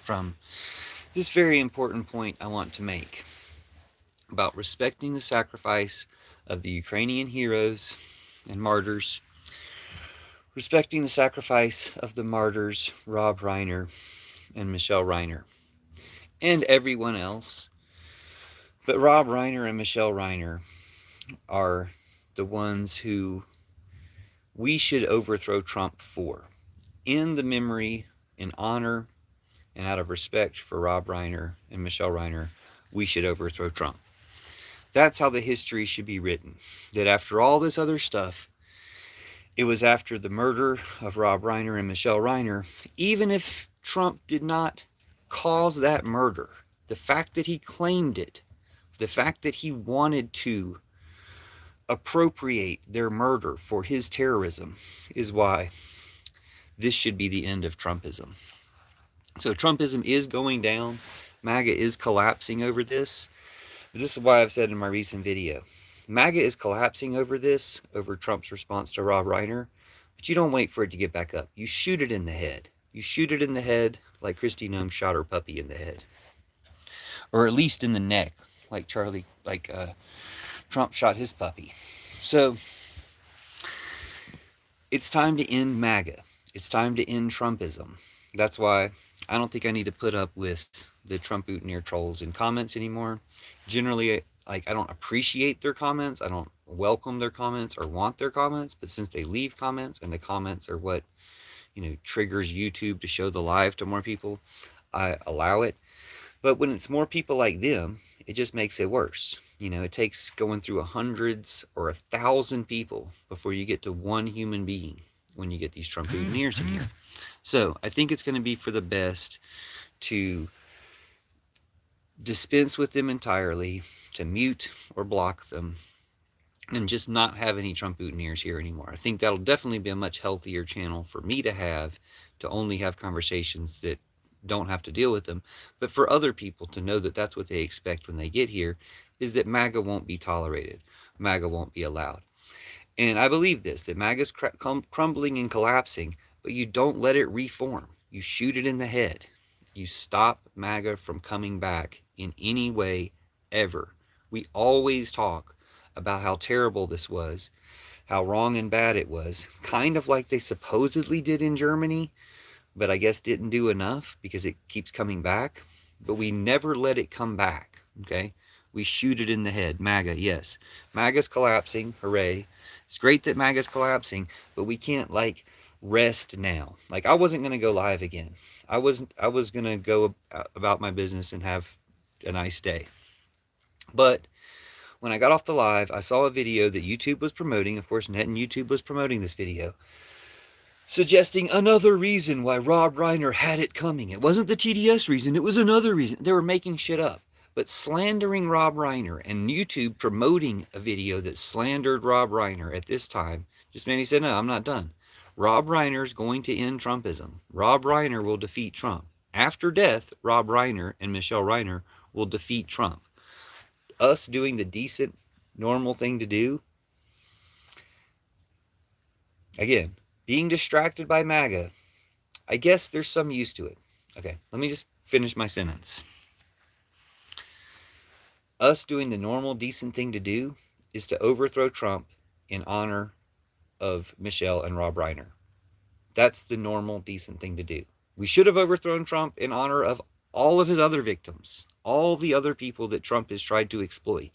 from this very important point I want to make about respecting the sacrifice of the Ukrainian heroes and martyrs, respecting the sacrifice of the martyrs Rob Reiner and Michele Reiner, and everyone else. But Rob Reiner and Michele Reiner are the ones who we should overthrow Trump for, in the memory, in honor, and out of respect for Rob Reiner and Michele Reiner. We should overthrow Trump. That's how the history should be written. That after all this other stuff, it was after the murder of Rob Reiner and Michele Reiner, even if Trump did not cause that murder, the fact that he claimed it, the fact that he wanted to appropriate their murder for his terrorism, is why this should be the end of Trumpism. So Trumpism is going down. MAGA is collapsing over this. But this is why I've said in my recent video, MAGA is collapsing over this, over Trump's response to Rob Reiner, but you don't wait for it to get back up. You shoot it in the head. You shoot it in the head like Kristi Noem shot her puppy in the head. Or at least in the neck, like Trump shot his puppy. So it's time to end MAGA. It's time to end Trumpism. That's why I don't think I need to put up with the Trump boutonniere trolls in comments anymore. Generally, I don't appreciate their comments. I don't welcome their comments or want their comments. But since they leave comments, and the comments are what, triggers YouTube to show the live to more people, I allow it. But when it's more people like them, it just makes it worse. It takes going through hundreds or 1,000 people before you get to one human being when you get these Trump boutonnieres in here. So I think it's going to be for the best to dispense with them entirely, to mute or block them, and just not have any Trump boutonnieres here anymore. I think that'll definitely be a much healthier channel for me to only have conversations that don't have to deal with them, but for other people to know that that's what they expect when they get here, is that MAGA won't be tolerated. MAGA won't be allowed. And I believe this, that MAGA's crumbling and collapsing, but you don't let it reform. You shoot it in the head. You stop MAGA from coming back in any way ever. We always talk about how terrible this was, how wrong and bad it was, kind of like they supposedly did in Germany, but I guess didn't do enough because it keeps coming back. But we never let it come back, okay? We shoot it in the head. MAGA, yes. MAGA's collapsing, hooray. It's great that MAGA's collapsing, but we can't, rest now. I wasn't going to go live again. I was going to go about my business and have a nice day. But when I got off the live, I saw a video that YouTube was promoting. Of course, Net and YouTube was promoting this video, suggesting another reason why Rob Reiner had it coming. It wasn't the TDS reason, it was another reason. They were making shit up. But slandering Rob Reiner and YouTube promoting a video that slandered Rob Reiner at this time just made me say, no, I'm not done. Rob Reiner's going to end Trumpism. Rob Reiner will defeat Trump. After death, Rob Reiner and Michele Reiner will defeat Trump. Us doing the decent, normal thing to do, again, being distracted by MAGA, I guess there's some use to it. Okay, let me just finish my sentence. Us doing the normal, decent thing to do is to overthrow Trump in honor of Michele and Rob Reiner. That's the normal, decent thing to do. We should have overthrown Trump in honor of all of his other victims, all the other people that Trump has tried to exploit.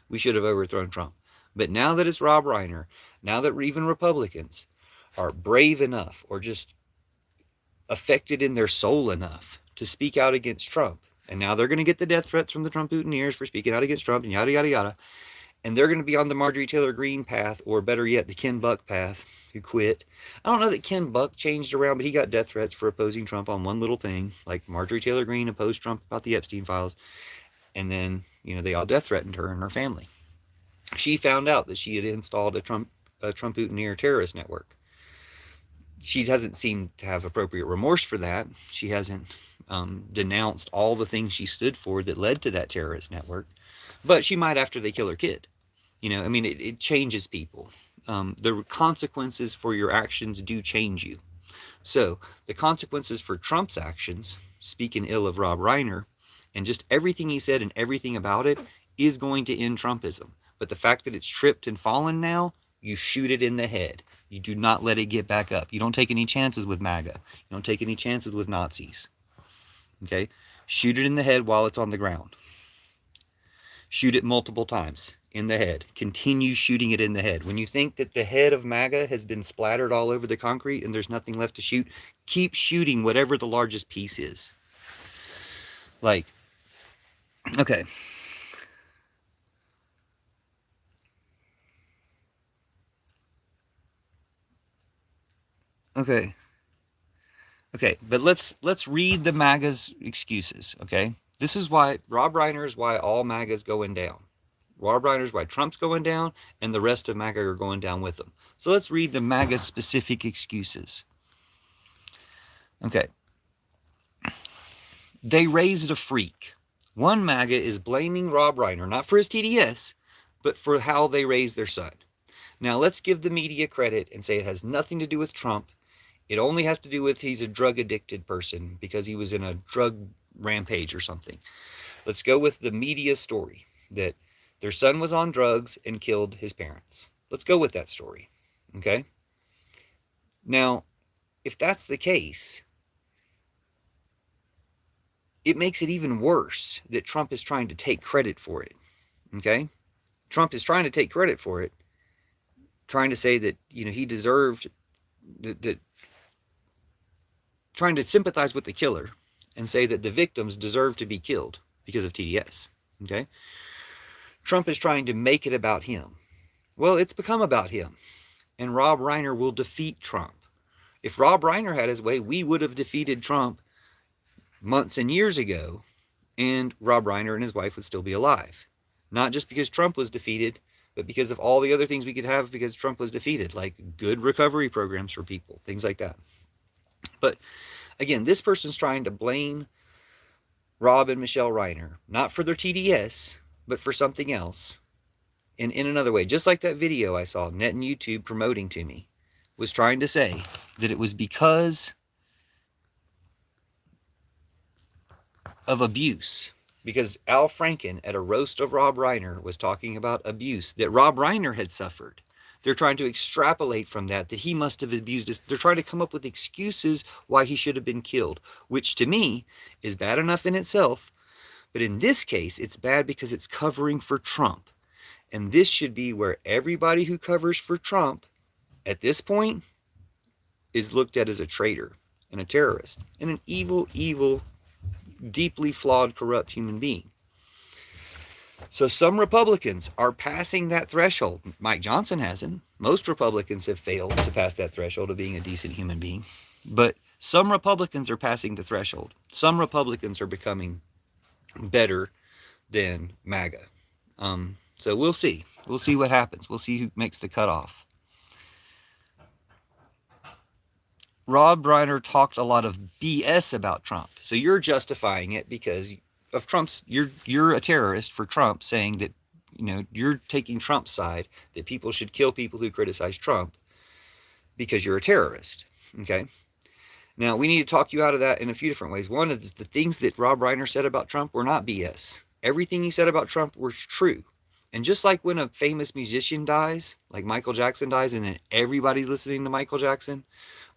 We should have overthrown Trump. But now that it's Rob Reiner, now that even Republicans are brave enough or just affected in their soul enough to speak out against Trump, and now they're going to get the death threats from the Trump boutonnieres for speaking out against Trump and yada, yada, yada, and they're going to be on the Marjorie Taylor Greene path, or better yet, the Ken Buck path, who quit. I don't know that Ken Buck changed around, but he got death threats for opposing Trump on one little thing, like Marjorie Taylor Greene opposed Trump about the Epstein files, and then, they all death threatened her and her family. She found out that she had installed a Trump boutonniere terrorist network. She doesn't seem to have appropriate remorse for that. She hasn't denounced all the things she stood for that led to that terrorist network, but she might after they kill her kid. It changes people. The consequences for your actions do change you. So the consequences for Trump's actions speaking ill of Rob Reiner, and just everything he said and everything about it is going to end Trumpism. But the fact that it's tripped and fallen now, you shoot it in the head. You do not let it get back up. You don't take any chances with MAGA. You don't take any chances with Nazis. Okay? Shoot it in the head while it's on the ground. Shoot it multiple times in the head. Continue shooting it in the head. When you think that the head of MAGA has been splattered all over the concrete and there's nothing left to shoot, keep shooting whatever the largest piece is. Like, okay. Okay. Okay, but let's read the MAGA's excuses, okay? This is why Rob Reiner is why all MAGA's going down. Rob Reiner is why Trump's going down, and the rest of MAGA are going down with them. So let's read the MAGA specific excuses. Okay. They raised a freak. One MAGA is blaming Rob Reiner, not for his TDS, but for how they raised their son. Now let's give the media credit and say it has nothing to do with Trump. It only has to do with he's a drug addicted person because he was in a drug rampage or something. Let's go with the media story that their son was on drugs and killed his parents. Let's go with that story. Okay. Now, if that's the case, it makes it even worse that Trump is trying to take credit for it. Okay. Trump is trying to take credit for it, trying to say that, he deserved that trying to sympathize with the killer and say that the victims deserve to be killed because of TDS. Okay? Trump is trying to make it about him. Well, it's become about him. And Rob Reiner will defeat Trump. If Rob Reiner had his way, we would have defeated Trump months and years ago, and Rob Reiner and his wife would still be alive. Not just because Trump was defeated, but because of all the other things we could have because Trump was defeated, like good recovery programs for people, things like that. But again, this person's trying to blame Rob and Michele Reiner, not for their TDS, but for something else. And in another way, just like that video I saw, Net and YouTube promoting to me, was trying to say that it was because of abuse. Because Al Franken at a roast of Rob Reiner was talking about abuse that Rob Reiner had suffered. They're trying to extrapolate from that he must have abused us. They're trying to come up with excuses why he should have been killed, which to me is bad enough in itself. But in this case, it's bad because it's covering for Trump. And this should be where everybody who covers for Trump at this point is looked at as a traitor and a terrorist and an evil, deeply flawed, corrupt human being. So some Republicans are passing that threshold. Mike Johnson hasn't. Most Republicans have failed to pass that threshold of being a decent human being. But some Republicans are passing the threshold. Some Republicans are becoming better than MAGA. So we'll see. We'll see what happens. We'll see who makes the cutoff. Rob Reiner talked a lot of BS about Trump. So you're justifying it because of Trump's, you're a terrorist for Trump, saying that, you're taking Trump's side, that people should kill people who criticize Trump because you're a terrorist. Okay. Now we need to talk you out of that in a few different ways. One is the things that Rob Reiner said about Trump were not BS. Everything he said about Trump was true. And just like when a famous musician dies, like Michael Jackson dies, and then everybody's listening to Michael Jackson,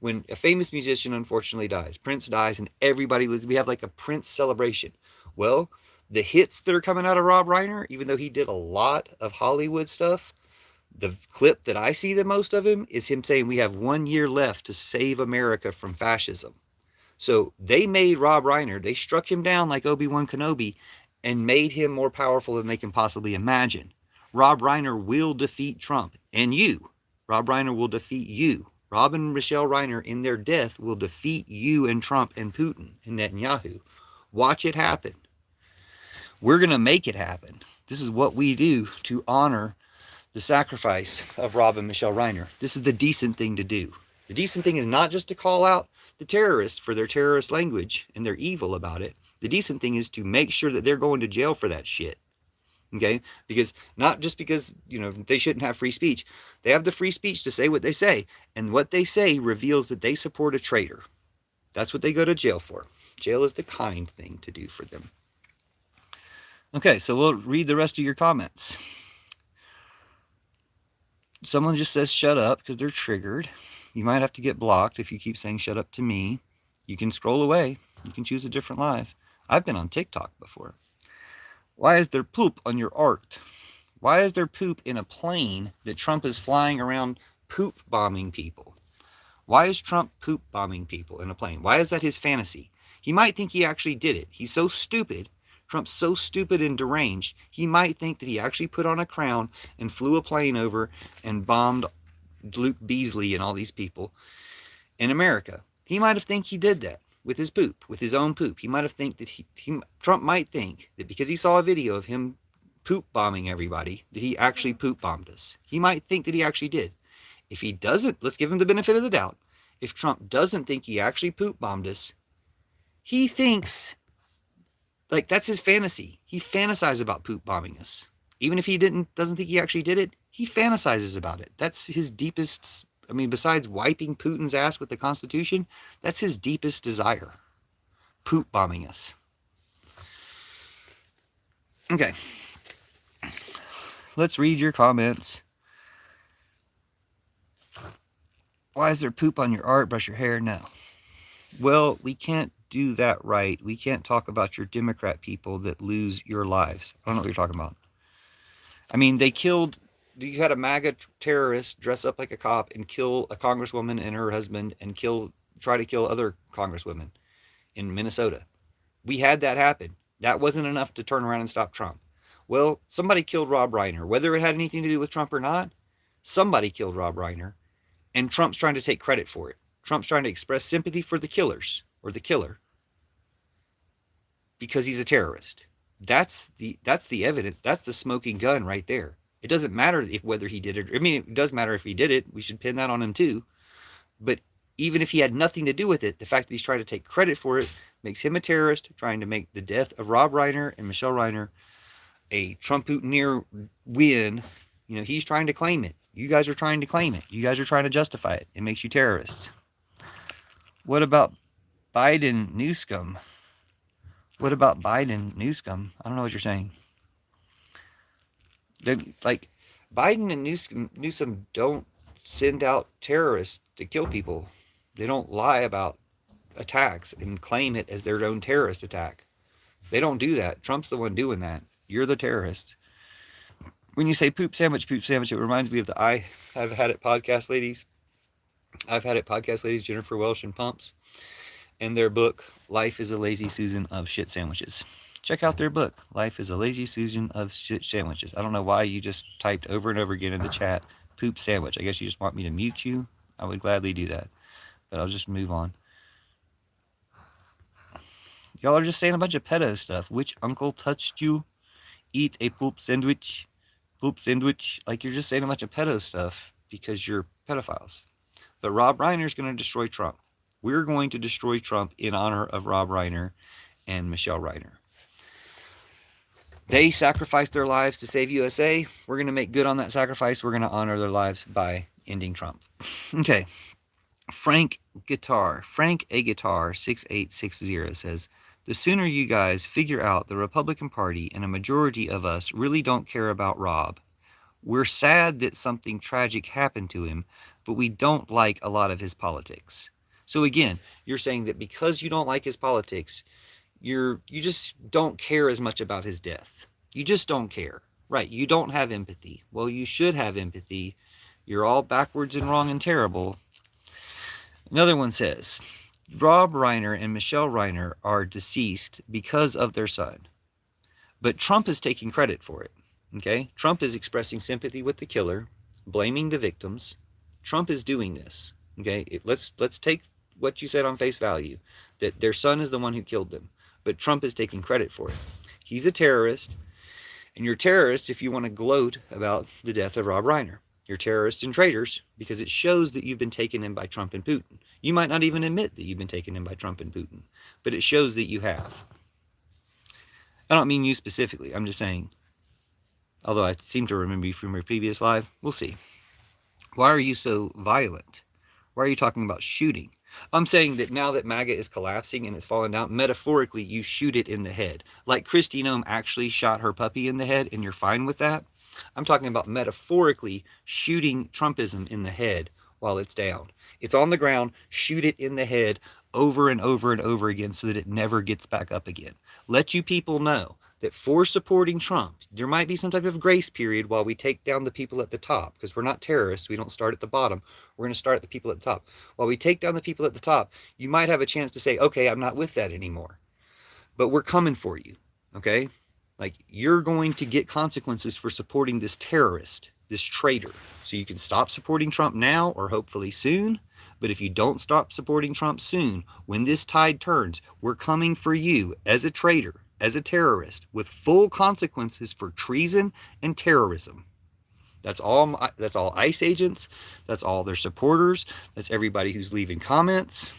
when a famous musician unfortunately dies, Prince dies, and we have like a Prince celebration. Well, the hits that are coming out of Rob Reiner, even though he did a lot of Hollywood stuff, the clip that I see the most of him is him saying we have 1 year left to save America from fascism. So they made Rob Reiner, they struck him down like Obi-Wan Kenobi and made him more powerful than they can possibly imagine. Rob Reiner will defeat Trump and you. Rob Reiner will defeat you. Rob and Michele Reiner in their death will defeat you and Trump and Putin and Netanyahu. Watch it happen. We're going to make it happen. This is what we do to honor the sacrifice of Rob and Michele Reiner. This is the decent thing to do. The decent thing is not just to call out the terrorists for their terrorist language and their evil about it. The decent thing is to make sure that they're going to jail for that shit. Okay? Because not just because, they shouldn't have free speech. They have the free speech to say what they say. And what they say reveals that they support a traitor. That's what they go to jail for. Jail is the kind thing to do for them. Okay, so we'll read the rest of your comments. Someone just says shut up because they're triggered. You might have to get blocked if you keep saying shut up to me. You can scroll away. You can choose a different live. I've been on TikTok before. Why is there poop on your art? Why is there poop in a plane that Trump is flying around poop bombing people? Why is Trump poop bombing people in a plane? Why is that his fantasy? He might think he actually did it. He's so stupid. Trump's so stupid and deranged. He might think that he actually put on a crown and flew a plane over and bombed Luke Beasley and all these people in America. He might have think he did that with his poop, with his own poop. He might have think that Trump might think that because he saw a video of him poop bombing everybody, that he actually poop bombed us. He might think that he actually did. If he doesn't, let's give him the benefit of the doubt. If Trump doesn't think he actually poop bombed us, he thinks, like, that's his fantasy. He fantasizes about poop bombing us. Even if he doesn't think he actually did it, he fantasizes about it. That's his deepest, I mean, besides wiping Putin's ass with the Constitution, that's his deepest desire. Poop bombing us. Okay. Let's read your comments. Why is there poop on your art? Brush your hair? No. Well, we can't do that right. We can't talk about your Democrat people that lose your lives. I don't know what you're talking about. I mean, you had a MAGA terrorist dress up like a cop and kill a congresswoman and her husband and try to kill other congresswomen in Minnesota. We had that happen. That wasn't enough to turn around and stop Trump. Well, somebody killed Rob Reiner. Whether it had anything to do with Trump or not, somebody killed Rob Reiner. And Trump's trying to take credit for it. Trump's trying to express sympathy for the killers or the killer because he's a terrorist. That's the evidence. That's the smoking gun right there. It doesn't matter whether he did it. I mean, it does matter if he did it. We should pin that on him too. But even if he had nothing to do with it, the fact that he's trying to take credit for it makes him a terrorist, trying to make the death of Rob Reiner and Michele Reiner a Trump-Putineer win. You know, he's trying to claim it. You guys are trying to claim it. You guys are trying to justify it. It makes you terrorists. What about Biden Newsome? What about Biden Newsome? I don't know what you're saying. Like, Biden and Newsom don't send out terrorists to kill people. They don't lie about attacks and claim it as their own terrorist attack. They don't do that. Trump's the one doing that. You're the terrorist. When you say poop sandwich, it reminds me of the I've Had It podcast ladies. I've Had It podcast ladies, Jennifer Welsh and Pumps, and their book, Life is a Lazy Susan of Shit Sandwiches. Check out their book, Life is a Lazy Susan of Shit Sandwiches. I don't know why you just typed over and over again in the chat, poop sandwich. I guess you just want me to mute you. I would gladly do that, but I'll just move on. Y'all are just saying a bunch of pedo stuff. Which uncle touched you? Eat a poop sandwich. Poop sandwich. Like, you're just saying a bunch of pedo stuff because you're pedophiles. But Rob Reiner's going to destroy Trump. We're going to destroy Trump in honor of Rob Reiner and Michele Reiner. They sacrificed their lives to save USA. We're going to make good on that sacrifice. We're going to honor their lives by ending Trump. Okay. Frank A Guitar 6860 says, the sooner you guys figure out the Republican Party and a majority of us really don't care about Rob. We're sad that something tragic happened to him, but we don't like a lot of his politics. So again, you're saying that because you don't like his politics, you just don't care as much about his death. You just don't care. Right, you don't have empathy. Well, you should have empathy. You're all backwards and wrong and terrible. Another one says, Rob Reiner and Michele Reiner are deceased because of their son. But Trump is taking credit for it. Okay? Trump is expressing sympathy with the killer, blaming the victims. Trump is doing this. Okay? Let's take what you said on face value, that their son is the one who killed them. But Trump is taking credit for it. He's a terrorist, and you're terrorists if you want to gloat about the death of Rob Reiner. You're terrorists and traitors because it shows that you've been taken in by Trump and Putin. You might not even admit that you've been taken in by Trump and Putin, but it shows that you have. I don't mean you specifically. I'm just saying, although I seem to remember you from your previous live, we'll see. Why are you so violent? Why are you talking about shooting? I'm saying that now that MAGA is collapsing and it's falling down, metaphorically, you shoot it in the head. Like Kristi Noem actually shot her puppy in the head, and you're fine with that. I'm talking about metaphorically shooting Trumpism in the head while it's down. It's on the ground, shoot it in the head over and over and over again so that it never gets back up again. Let you people know that for supporting Trump, there might be some type of grace period while we take down the people at the top, because we're not terrorists. We don't start at the bottom. We're going to start at the people at the top. While we take down the people at the top, you might have a chance to say, okay, I'm not with that anymore, but we're coming for you. Okay? Like, you're going to get consequences for supporting this terrorist, this traitor. So you can stop supporting Trump now or hopefully soon. But if you don't stop supporting Trump soon, when this tide turns, we're coming for you as a traitor, as a terrorist, with full consequences for treason and terrorism. That's all ICE agents. That's all their supporters. That's everybody who's leaving comments.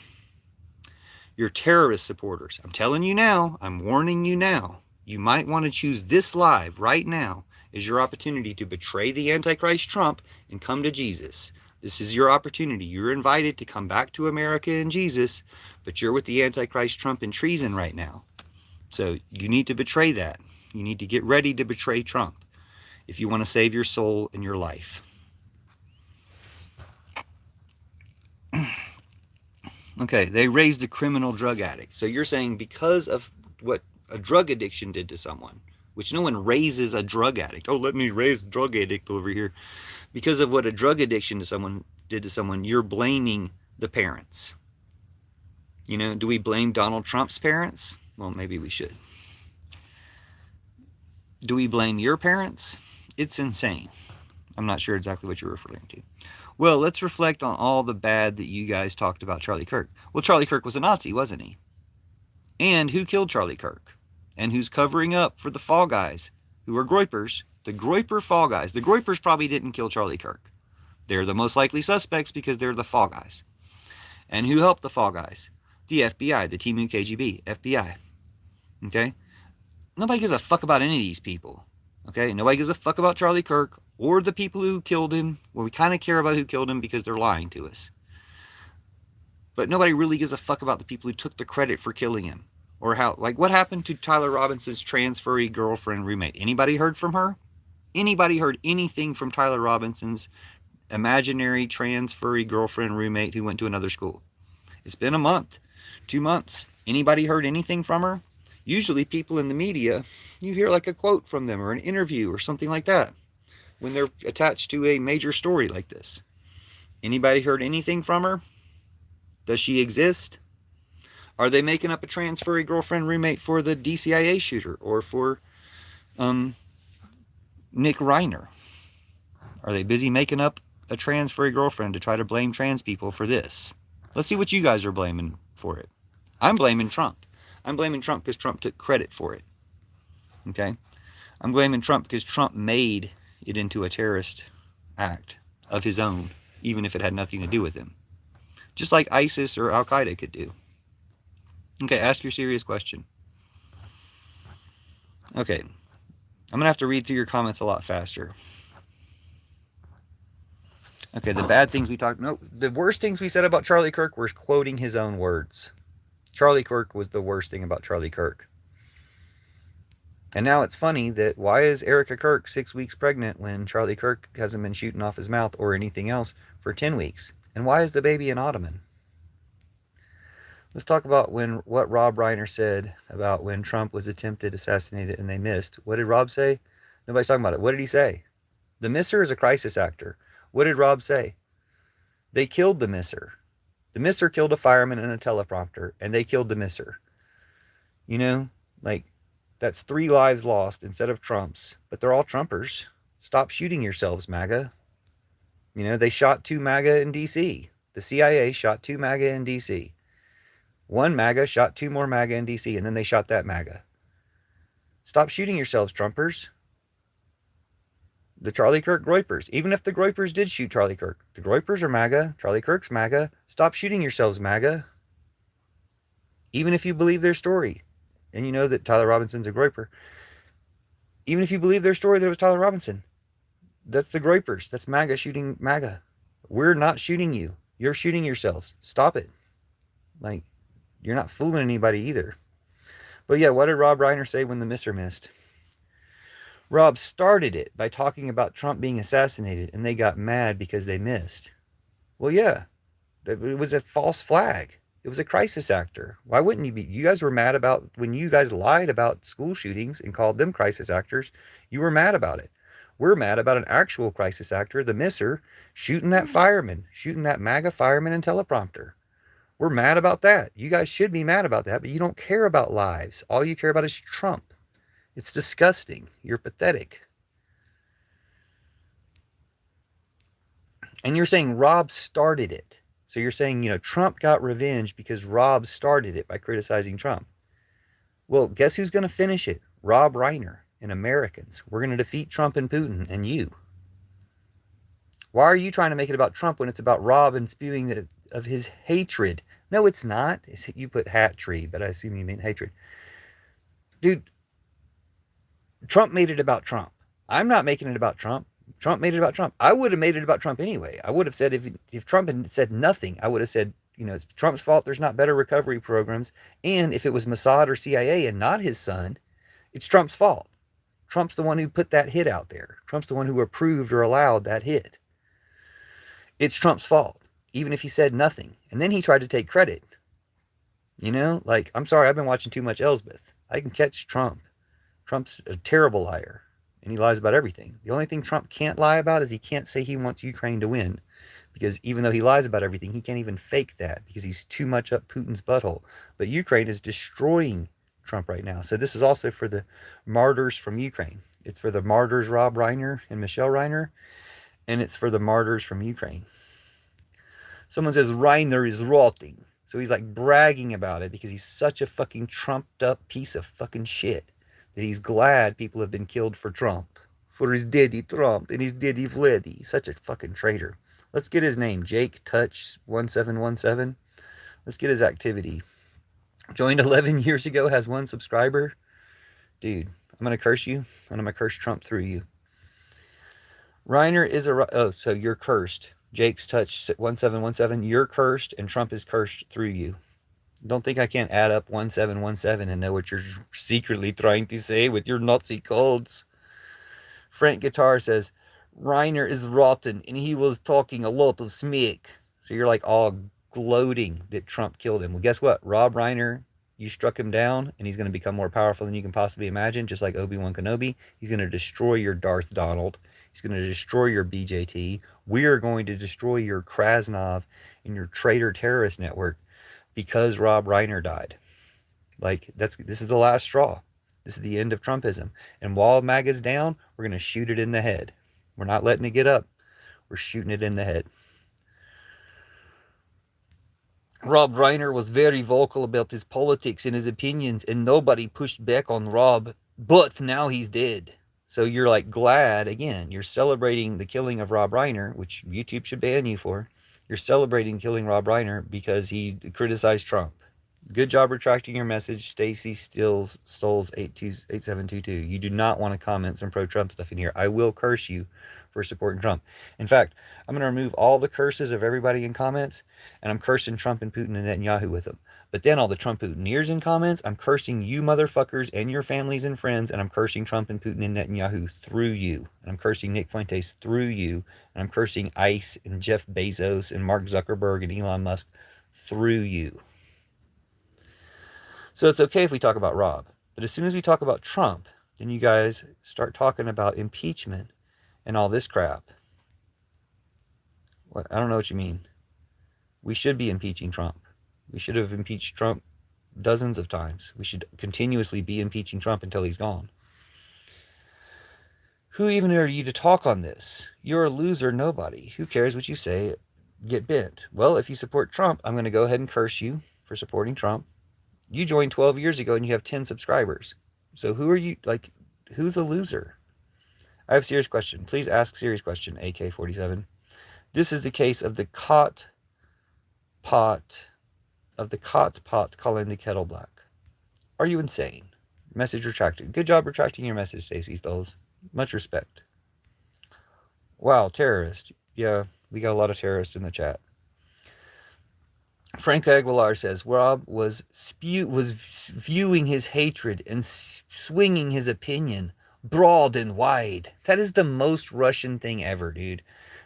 Your terrorist supporters. I'm telling you now. I'm warning you now. You might want to choose this live right now as your opportunity to betray the Antichrist Trump and come to Jesus. This is your opportunity. You're invited to come back to America and Jesus, but you're with the Antichrist Trump and treason right now. So you need to betray that. You need to get ready to betray Trump if you want to save your soul and your life. Okay, they raised the criminal drug addict. So you're saying because of what a drug addiction did to someone, which no one raises a drug addict. Oh, let me raise a drug addict over here. Because of what a drug addiction to someone did to someone, you're blaming the parents. You know, do we blame Donald Trump's parents? Well, maybe we should. Do we blame your parents? It's insane. I'm not sure exactly what you're referring to. Well, let's reflect on all the bad that you guys talked about Charlie Kirk. Well, Charlie Kirk was a Nazi, wasn't he? And who killed Charlie Kirk? And who's covering up for the Fall Guys, who are Groypers? The Groyper Fall Guys. The Groypers probably didn't kill Charlie Kirk. They're the most likely suspects because they're the Fall Guys. And who helped the Fall Guys? The FBI, the Timu KGB, FBI. Okay? Nobody gives a fuck about any of these people. Okay? Nobody gives a fuck about Charlie Kirk or the people who killed him. Well, we kind of care about who killed him because they're lying to us. But nobody really gives a fuck about the people who took the credit for killing him. Or how, like, what happened to Tyler Robinson's transferee girlfriend roommate? Anybody heard from her? Anybody heard anything from Tyler Robinson's imaginary transferee girlfriend roommate who went to another school? It's been a month, 2 months. Anybody heard anything from her? Usually people in the media, you hear like a quote from them or an interview or something like that when they're attached to a major story like this. Anybody heard anything from her? Does she exist? Are they making up a transferee girlfriend roommate for the DCIA shooter or for Nick Reiner? Are they busy making up a transferee girlfriend to try to blame trans people for this? Let's see what you guys are blaming for it. I'm blaming Trump. I'm blaming Trump because Trump took credit for it. Okay? I'm blaming Trump because Trump made it into a terrorist act of his own, even if it had nothing to do with him. Just like ISIS or Al-Qaeda could do. Okay, ask your serious question. Okay, I'm going to have to read through your comments a lot faster. Okay, the bad things we talked... No, the worst things we said about Charlie Kirk were quoting his own words. Charlie Kirk was the worst thing about Charlie Kirk. And now it's funny that why is Erica Kirk 6 weeks pregnant when Charlie Kirk hasn't been shooting off his mouth or anything else for 10 weeks? And why is the baby an Ottoman? Let's talk about what Rob Reiner said about when Trump was attempted assassinated and they missed. What did Rob say? Nobody's talking about it. What did he say? The misser is a crisis actor. What did Rob say? They killed the misser. The misser killed a fireman and a teleprompter, and they killed the misser. You know, like, that's 3 lives lost instead of Trump's. But they're all Trumpers. Stop shooting yourselves, MAGA. You know, they shot 2 MAGA in D.C. The CIA shot 2 MAGA in D.C. One MAGA shot 2 more MAGA in D.C., and then they shot that MAGA. Stop shooting yourselves, Trumpers. The Charlie Kirk Groypers. Even if the Groypers did shoot Charlie Kirk, the Groypers are MAGA, Charlie Kirk's MAGA. Stop shooting yourselves, MAGA. Even if you believe their story, and you know that Tyler Robinson's a Groyper, even if you believe their story that it was Tyler Robinson, that's the Groypers. That's MAGA shooting MAGA. We're not shooting you. You're shooting yourselves. Stop it. Like, you're not fooling anybody either. But yeah, what did Rob Reiner say when the misser missed? Rob started it by talking about Trump being assassinated, and they got mad because they missed. Well, yeah, it was a false flag. It was a crisis actor. Why wouldn't you be? You guys were mad about when you guys lied about school shootings and called them crisis actors. You were mad about it. We're mad about an actual crisis actor, the misser, shooting that fireman, shooting that MAGA fireman and teleprompter. We're mad about that. You guys should be mad about that, but you don't care about lives. All you care about is Trump. It's disgusting. You're pathetic. And you're saying Rob started it. So you're saying, Trump got revenge because Rob started it by criticizing Trump. Well, guess who's going to finish it? Rob Reiner and Americans. We're going to defeat Trump and Putin and you. Why are you trying to make it about Trump when it's about Rob and spewing of his hatred? No, it's not. You put hat tree, but I assume you mean hatred. Dude, Trump made it about Trump. I'm not making it about Trump. Trump made it about Trump. I would have made it about Trump anyway. I would have said if Trump had said nothing, I would have said, it's Trump's fault there's not better recovery programs. And if it was Mossad or CIA and not his son, it's Trump's fault. Trump's the one who put that hit out there. Trump's the one who approved or allowed that hit. It's Trump's fault, even if he said nothing. And then he tried to take credit. I'm sorry, I've been watching too much Elsbeth. I can catch Trump. Trump's a terrible liar, and he lies about everything. The only thing Trump can't lie about is he can't say he wants Ukraine to win, because even though he lies about everything, he can't even fake that because he's too much up Putin's butthole. But Ukraine is destroying Trump right now. So this is also for the martyrs from Ukraine. It's for the martyrs Rob Reiner and Michele Reiner, and it's for the martyrs from Ukraine. Someone says Reiner is rotting. So he's like bragging about it because he's such a fucking trumped up piece of fucking shit that he's glad people have been killed for Trump. For his daddy Trump and his daddy Vladdy. Such a fucking traitor. Let's get his name. Jake Touch 1717. Let's get his activity. Joined 11 years ago, has 1 subscriber. Dude, I'm going to curse you, and I'm going to curse Trump through you. Reiner is so you're cursed. Jake's Touch 1717. You're cursed, and Trump is cursed through you. Don't think I can't add up 1717 and know what you're secretly trying to say with your Nazi codes. Frank Guitar says, Reiner is rotten, and he was talking a lot of smack. So you're like all gloating that Trump killed him. Well, guess what? Rob Reiner, you struck him down, and he's going to become more powerful than you can possibly imagine, just like Obi-Wan Kenobi. He's going to destroy your Darth Donald. He's going to destroy your BJT. We are going to destroy your Krasnov and your traitor terrorist network because Rob Reiner died. This is the last straw. This is the end of Trumpism. And while MAGA's down, we're going to shoot it in the head. We're not letting it get up. We're shooting it in the head. Rob Reiner was very vocal about his politics and his opinions, and nobody pushed back on Rob. But now he's dead. So you're like glad, again, you're celebrating the killing of Rob Reiner, which YouTube should ban you for. You're celebrating killing Rob Reiner because he criticized Trump. Good job retracting your message, Stacy Stoles 8722. You do not want to comment some pro-Trump stuff in here. I will curse you for supporting Trump. In fact, I'm going to remove all the curses of everybody in comments, and I'm cursing Trump and Putin and Netanyahu with them. But then all the Trump Putineers in comments, I'm cursing you motherfuckers and your families and friends, and I'm cursing Trump and Putin and Netanyahu through you. And I'm cursing Nick Fuentes through you, and I'm cursing ICE and Jeff Bezos and Mark Zuckerberg and Elon Musk through you. So it's okay if we talk about Rob. But as soon as we talk about Trump, then you guys start talking about impeachment and all this crap. What? I don't know what you mean. We should be impeaching Trump. We should have impeached Trump dozens of times. We should continuously be impeaching Trump until he's gone. Who even are you to talk on this? You're a loser, nobody. Who cares what you say? Get bent. Well, if you support Trump, I'm going to go ahead and curse you for supporting Trump. You joined 12 years ago and you have 10 subscribers. So who are you, who's a loser? I have a serious question. Please ask serious question, AK-47. This is the case of the cot's pot calling the kettle black. Are you insane? Message retracted. Good job retracting your message, Stacey Stoles. Much respect. Wow, terrorist. Yeah, we got a lot of terrorists in the chat. Frank Aguilar says Rob was viewing his hatred and swinging his opinion broad and wide. That is the most Russian thing ever, dude.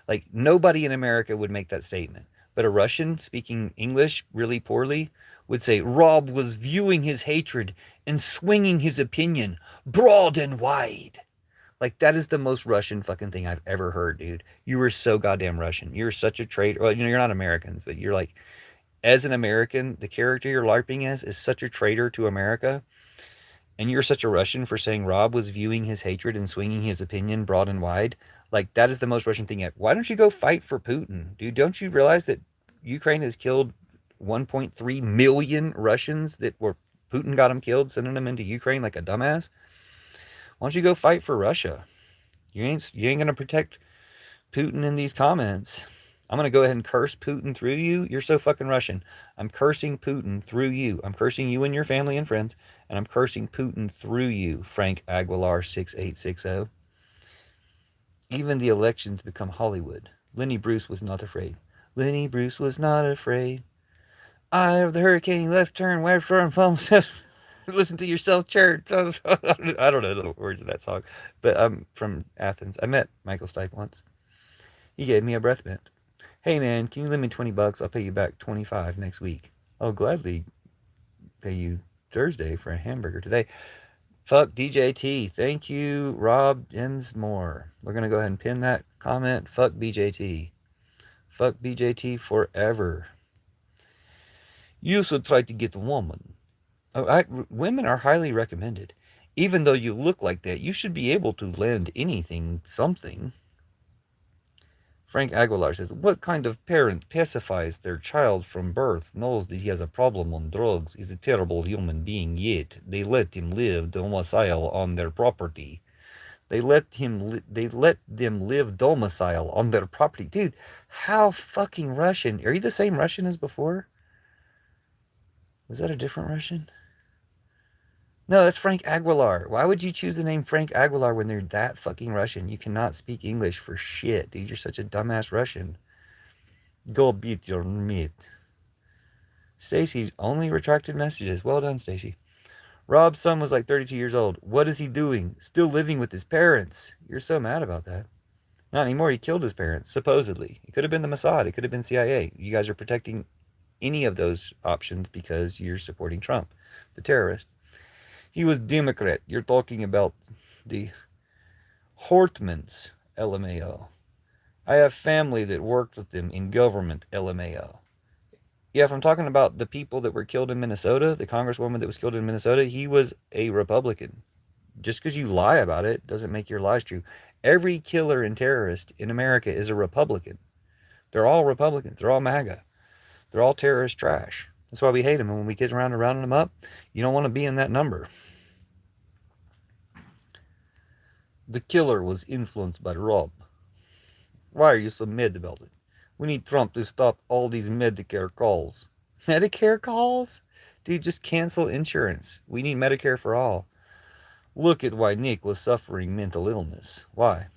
Like nobody in America would make that statement, but a Russian speaking English really poorly would say Rob was viewing his hatred and swinging his opinion broad and wide. Like that is the most Russian fucking thing I've ever heard, dude. You were so goddamn Russian. You're such a traitor. Well, you're not Americans, but you're like as an American, the character you're LARPing as is such a traitor to America, and you're such a Russian for saying Rob was viewing his hatred and swinging his opinion broad and wide. Like, that is the most Russian thing yet. Why don't you go fight for Putin? Dude, don't you realize that Ukraine has killed 1.3 million Russians that were Putin got them killed, sending them into Ukraine like a dumbass? Why don't you go fight for Russia? You ain't gonna protect Putin in these comments. I'm going to go ahead and curse Putin through you. You're so fucking Russian. I'm cursing Putin through you. I'm cursing you and your family and friends, and I'm cursing Putin through you, Frank Aguilar 6860. Even the elections become Hollywood. Lenny Bruce was not afraid. Lenny Bruce was not afraid. Eye of the hurricane, left turn, where from? Listen to yourself, church. I don't know the words of that song, but I'm from Athens. I met Michael Stipe once. He gave me a breath mint. Hey man, can you lend me $20? I'll pay you back 25 next week. I'll gladly pay you Thursday for a hamburger today. Fuck DJT. Thank you, Rob Dinsmore. We're going to go ahead and pin that comment. Fuck BJT. Fuck BJT forever. You should try to get a woman. Women are highly recommended. Even though you look like that, you should be able to lend anything something. Frank Aguilar says, what kind of parent pacifies their child from birth, knows that he has a problem on drugs, is a terrible human being, yet they let him live domicile on their property. They let them live domicile on their property. Dude, how fucking Russian. Are you the same Russian as before? Was that a different Russian? No, that's Frank Aguilar. Why would you choose the name Frank Aguilar when they're that fucking Russian? You cannot speak English for shit, dude. You're such a dumbass Russian. Go beat your meat. Stacy's only retracted messages. Well done, Stacy. Rob's son was like 32 years old. What is he doing? Still living with his parents. You're so mad about that. Not anymore. He killed his parents, supposedly. It could have been the Mossad. It could have been CIA. You guys are protecting any of those options because you're supporting Trump, the terrorist. He was Democrat. You're talking about the Hortmans, LMAO. I have family that worked with them in government, LMAO. Yeah, if I'm talking about the people that were killed in Minnesota, the congresswoman that was killed in Minnesota, he was a Republican. Just because you lie about it doesn't make your lies true. Every killer and terrorist in America is a Republican. They're all Republicans. They're all MAGA. They're all terrorist trash. That's why we hate them. And when we get around to rounding them up, you don't want to be in that number. The killer was influenced by Rob. Why are you so mad about it? We need Trump to stop all these Medicare calls. Medicare calls? Dude, just cancel insurance. We need Medicare for all. Look at why Nick was suffering mental illness. Why?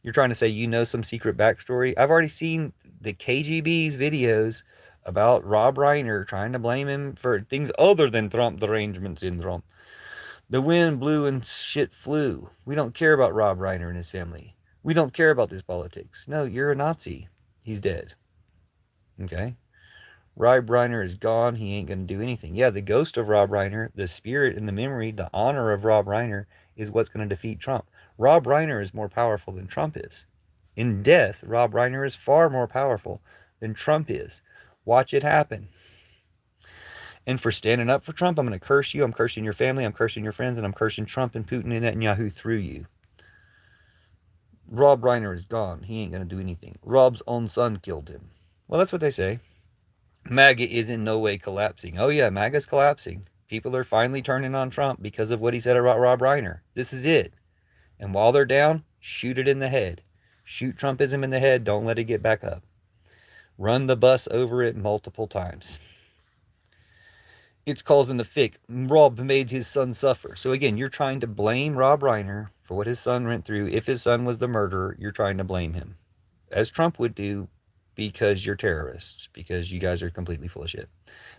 You're trying to say you know some secret backstory? I've already seen the KGB's videos about Rob Reiner trying to blame him for things other than Trump derangement syndrome. The wind blew and shit flew. We don't care about Rob Reiner and his family. We don't care about this politics. No, you're a Nazi. He's dead. Okay? Rob Reiner is gone. He ain't going to do anything. Yeah, the ghost of Rob Reiner, the spirit and the memory, the honor of Rob Reiner is what's going to defeat Trump. Rob Reiner is more powerful than Trump is. In death, Rob Reiner is far more powerful than Trump is. Watch it happen. And for standing up for Trump, I'm going to curse you. I'm cursing your family. I'm cursing your friends. And I'm cursing Trump and Putin and Netanyahu through you. Rob Reiner is gone. He ain't going to do anything. Rob's own son killed him. Well, that's what they say. MAGA is in no way collapsing. Oh, yeah, MAGA's collapsing. People are finally turning on Trump because of what he said about Rob Reiner. This is it. And while they're down, shoot it in the head. Shoot Trumpism in the head. Don't let it get back up. Run the bus over it multiple times. It's causing a fic. Rob made his son suffer. So again, you're trying to blame Rob Reiner for what his son went through. If his son was the murderer, you're trying to blame him. As Trump would do, because you're terrorists, because you guys are completely full of shit.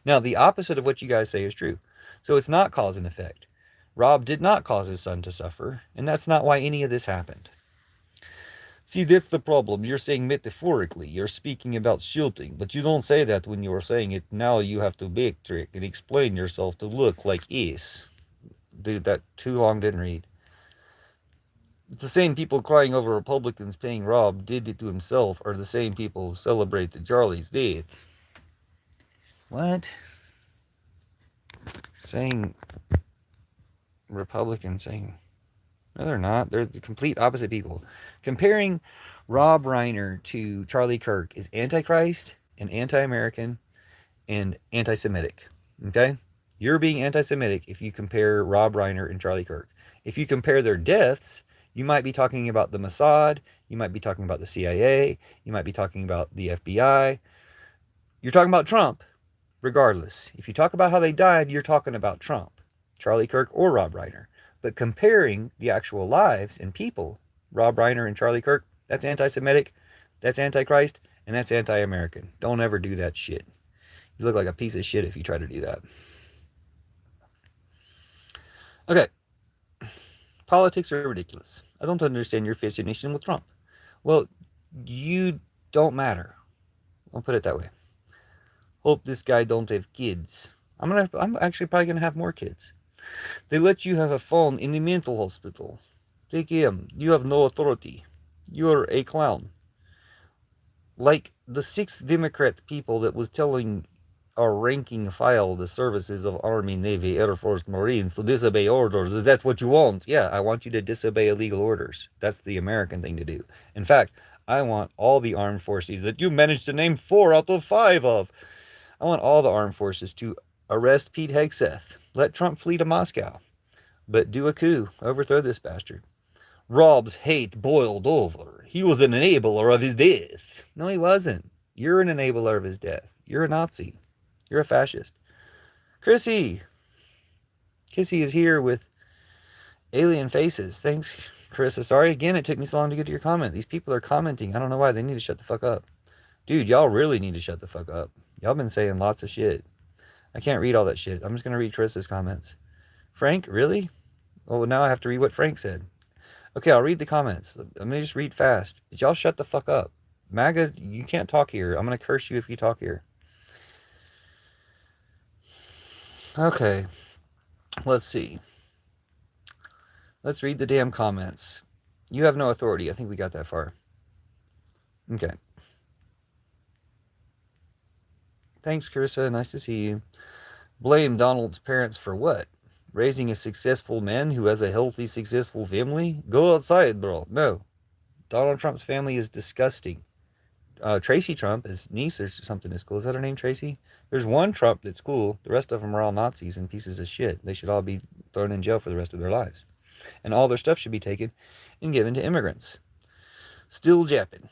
Now, the opposite of what you guys say is true. So it's not cause and effect. Rob did not cause his son to suffer, and that's not why any of this happened. See, that's the problem. You're saying metaphorically. You're speaking about shooting, but you don't say that when you're saying it. Now you have to backtrack and explain yourself to look like is. Dude, that too long didn't read. It's the same people crying over Republicans paying Rob did it to himself are the same people who celebrated Charlie's death. What? Saying Republicans saying... No, they're not. They're the complete opposite people. Comparing Rob Reiner to Charlie Kirk is antichrist and anti-American and anti-Semitic. Okay? You're being anti-Semitic if you compare Rob Reiner and Charlie Kirk. If you compare their deaths, you might be talking about the Mossad, you might be talking about the CIA, you might be talking about the FBI. You're talking about Trump, regardless. If you talk about how they died, you're talking about Trump, Charlie Kirk, or Rob Reiner. But comparing the actual lives and people, Rob Reiner and Charlie Kirk, that's anti-Semitic, that's antichrist, and that's anti-American. Don't ever do that shit. You look like a piece of shit if you try to do that. Okay. Politics are ridiculous. I don't understand your fascination with Trump. Well, you don't matter. I'll put it that way. Hope this guy don't have kids. I'm actually probably gonna have more kids. They let you have a phone in the mental hospital. Take him. You have no authority. You're a clown. Like the 6 Democrat people that was telling our ranking file the services of Army, Navy, Air Force, Marines to disobey orders. Is that what you want? Yeah, I want you to disobey illegal orders. That's the American thing to do. In fact, I want all the armed forces that you managed to name 4 out of 5 of. I want all the armed forces to arrest Pete Hegseth. Let Trump flee to Moscow. But do a coup. Overthrow this bastard. Rob's hate boiled over. He was an enabler of his death. No, he wasn't. You're an enabler of his death. You're a Nazi. You're a fascist. Kissy is here with alien faces. Thanks, Carissa. Sorry again it took me so long to get to your comment. These people are commenting. I don't know why. They need to shut the fuck up. Dude, y'all really need to shut the fuck up. Y'all been saying lots of shit. I can't read all that shit. I'm just going to read Carissa's comments. Frank, really? Oh, now I have to read what Frank said. Okay, I'll read the comments. I'm going to just read fast. But y'all shut the fuck up. MAGA, you can't talk here. I'm going to curse you if you talk here. Okay. Let's see. Let's read the damn comments. You have no authority. I think we got that far. Okay. Thanks, Carissa. Nice to see you. Blame Donald's parents for what? Raising a successful man who has a healthy, successful family? Go outside, bro. No. Donald Trump's family is disgusting. Tracy Trump, his niece or something is cool. Is that her name, Tracy? There's one Trump that's cool. The rest of them are all Nazis and pieces of shit. They should all be thrown in jail for the rest of their lives. And all their stuff should be taken and given to immigrants. Still Japan.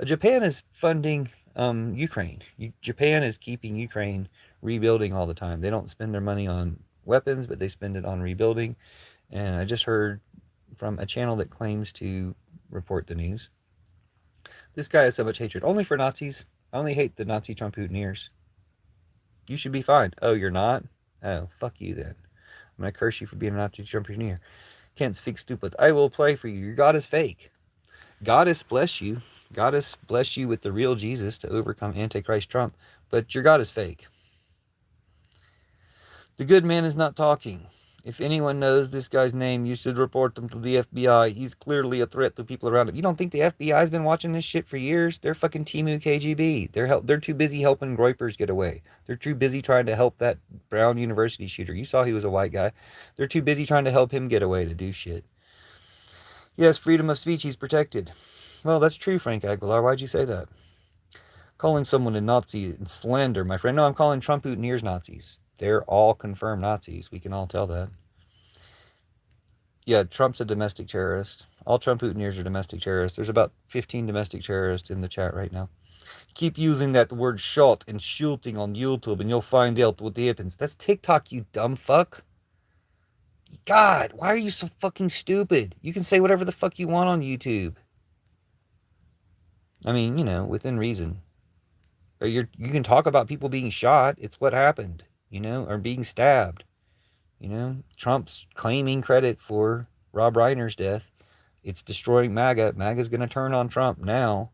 Japan is funding Ukraine. Japan is keeping Ukraine rebuilding all the time. They don't spend their money on weapons, but they spend it on rebuilding. And I just heard from a channel that claims to report the news. This guy has so much hatred. Only for Nazis. I only hate the Nazi Trump-Putiners. You should be fine. Oh, you're not? Oh, fuck you then. I'm going to curse you for being a Nazi Trump-Putinir. Can't speak stupid. I will pray for you. Your God is fake. Goddess bless you. Goddess bless you with the real Jesus to overcome Antichrist Trump. But your God is fake. The good man is not talking. If anyone knows this guy's name, you should report him to the FBI. He's clearly a threat to people around him. You don't think the FBI's been watching this shit for years? They're fucking Timu KGB. They're too busy helping Groypers get away. They're too busy trying to help that Brown University shooter. You saw he was a white guy. They're too busy trying to help him get away to do shit. Yes, freedom of speech, he's protected. Well, that's true, Frank Aguilar. Why'd you say that? Calling someone a Nazi and slander, my friend. No, I'm calling Trump-Putiners Nazis. They're all confirmed Nazis. We can all tell that. Yeah, Trump's a domestic terrorist. All Trump-Putiners are domestic terrorists. There's about 15 domestic terrorists in the chat right now. Keep using that word shot and shooting on YouTube and you'll find out what happens. That's TikTok, you dumb fuck. God, why are you so fucking stupid? You can say whatever the fuck you want on YouTube. I mean, within reason. Or you can talk about people being shot. It's what happened, or being stabbed. Trump's claiming credit for Rob Reiner's death. It's destroying MAGA. MAGA's going to turn on Trump now,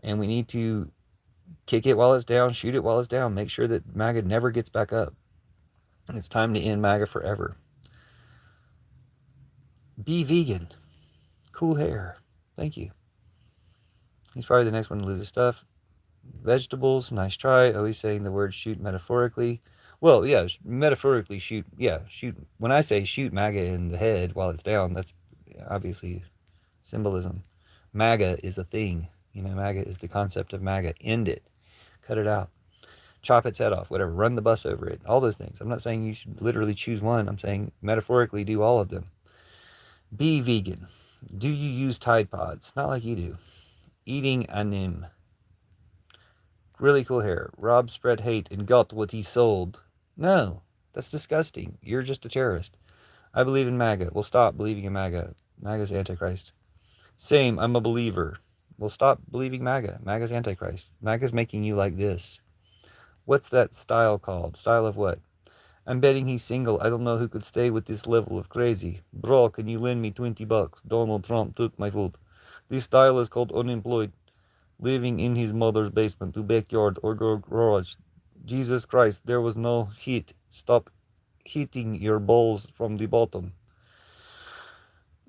and we need to kick it while it's down, shoot it while it's down, make sure that MAGA never gets back up. It's time to end MAGA forever. Be vegan. Cool hair. Thank you. He's probably the next one to lose his stuff. Vegetables, nice try. Always saying the word shoot metaphorically. Well, yeah, metaphorically shoot. Yeah, shoot. When I say shoot MAGA in the head while it's down, that's obviously symbolism. MAGA is a thing. MAGA is the concept of MAGA. End it. Cut it out. Chop its head off. Whatever. Run the bus over it. All those things. I'm not saying you should literally choose one. I'm saying metaphorically do all of them. Be vegan. Do you use Tide Pods? Not like you do. Eating anim. Really cool hair. Rob spread hate and got what he sold. No, that's disgusting. You're just a terrorist. I believe in MAGA. Well, stop believing in MAGA. MAGA's Antichrist. Same, I'm a believer. Well, stop believing MAGA. MAGA's Antichrist. MAGA's making you like this. What's that style called? Style of what? I'm betting he's single. I don't know who could stay with this level of crazy. Bro, can you lend me $20? Donald Trump took my food. This style is called unemployed. Living in his mother's basement, to backyard, or garage. Jesus Christ, there was no heat. Stop heating your balls from the bottom.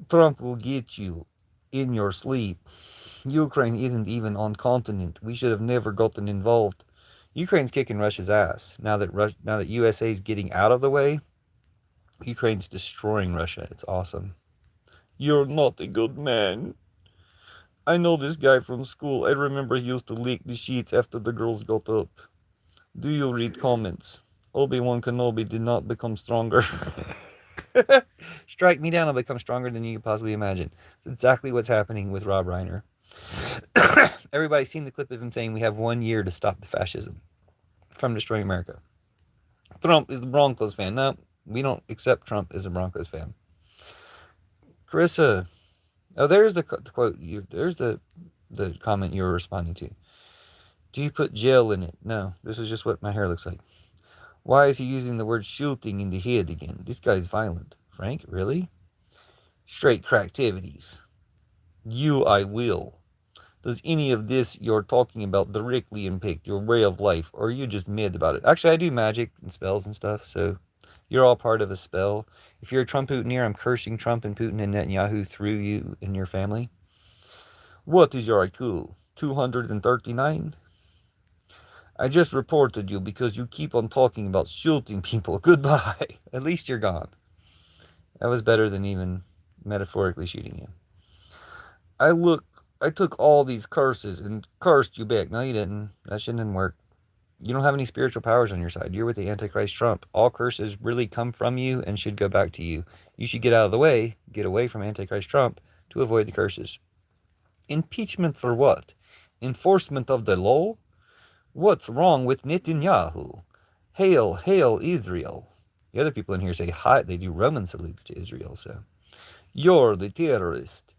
Trump will get you in your sleep. Ukraine isn't even on continent. We should have never gotten involved. Ukraine's kicking Russia's ass. Now that USA is getting out of the way, Ukraine's destroying Russia. It's awesome. You're not a good man. I know this guy from school. I remember he used to lick the sheets after the girls got up. Do you read comments? Obi-Wan Kenobi did not become stronger. Strike me down, I'll become stronger than you could possibly imagine. It's exactly what's happening with Rob Reiner. Everybody's seen the clip of him saying we have 1 year to stop the fascism from destroying America. Trump is the Broncos fan. No, we don't accept Trump as a Broncos fan. Carissa. Oh, there's the quote. There's the comment you were responding to. Do you put gel in it? No, this is just what my hair looks like. Why is he using the word shooting in the head again? This guy's violent. Frank, really? Straight cracktivities. You, I will. Does any of this you're talking about directly impact your way of life, or are you just mad about it? Actually, I do magic and spells and stuff, so you're all part of a spell. If you're a Trump Putineer, I'm cursing Trump and Putin and Netanyahu through you and your family. What is your IQ? 239? I just reported you because you keep on talking about shooting people. Goodbye. At least you're gone. That was better than even metaphorically shooting you. I took all these curses and cursed you back. No, you didn't. That shouldn't work. You don't have any spiritual powers on your side. You're with the Antichrist Trump. All curses really come from you and should go back to you. You should get out of the way, get away from Antichrist Trump to avoid the curses. Impeachment for what? Enforcement of the law? What's wrong with Netanyahu? Hail, hail Israel. The other people in here say hi. They do Roman salutes to Israel, so. You're the terrorist.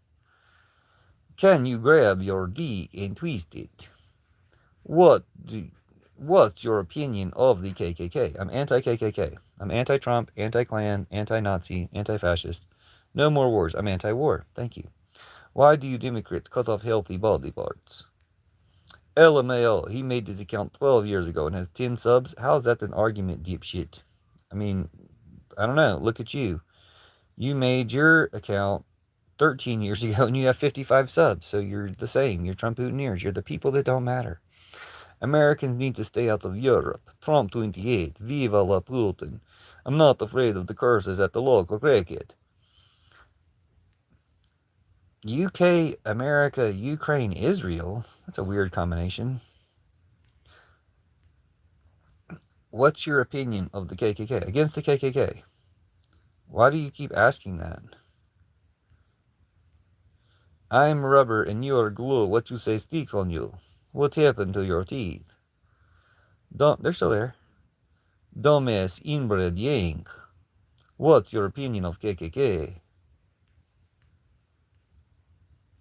Can you grab your D and twist it? What's your opinion of the KKK? I'm anti-KKK. I'm anti-Trump, anti-Klan, anti-Nazi, anti-fascist. No more wars. I'm anti-war. Thank you. Why do you Democrats cut off healthy body parts? LMAO, he made this account 12 years ago and has 10 subs. How is that an argument, dipshit? I mean, I don't know. Look at you. You made your account 13 years ago and you have 55 subs. So you're the same. You're Trump Putineers. You're the people that don't matter. Americans need to stay out of Europe. Trump 28. Viva la Putin. I'm not afraid of the curses at the local cricket. UK, America, Ukraine, Israel. That's a weird combination. What's your opinion of the KKK? Against the KKK? Why do you keep asking that? I'm rubber and you're glue. What you say sticks on you. What happened to your teeth? They're still there. Dumbass inbred yank. What's your opinion of KKK?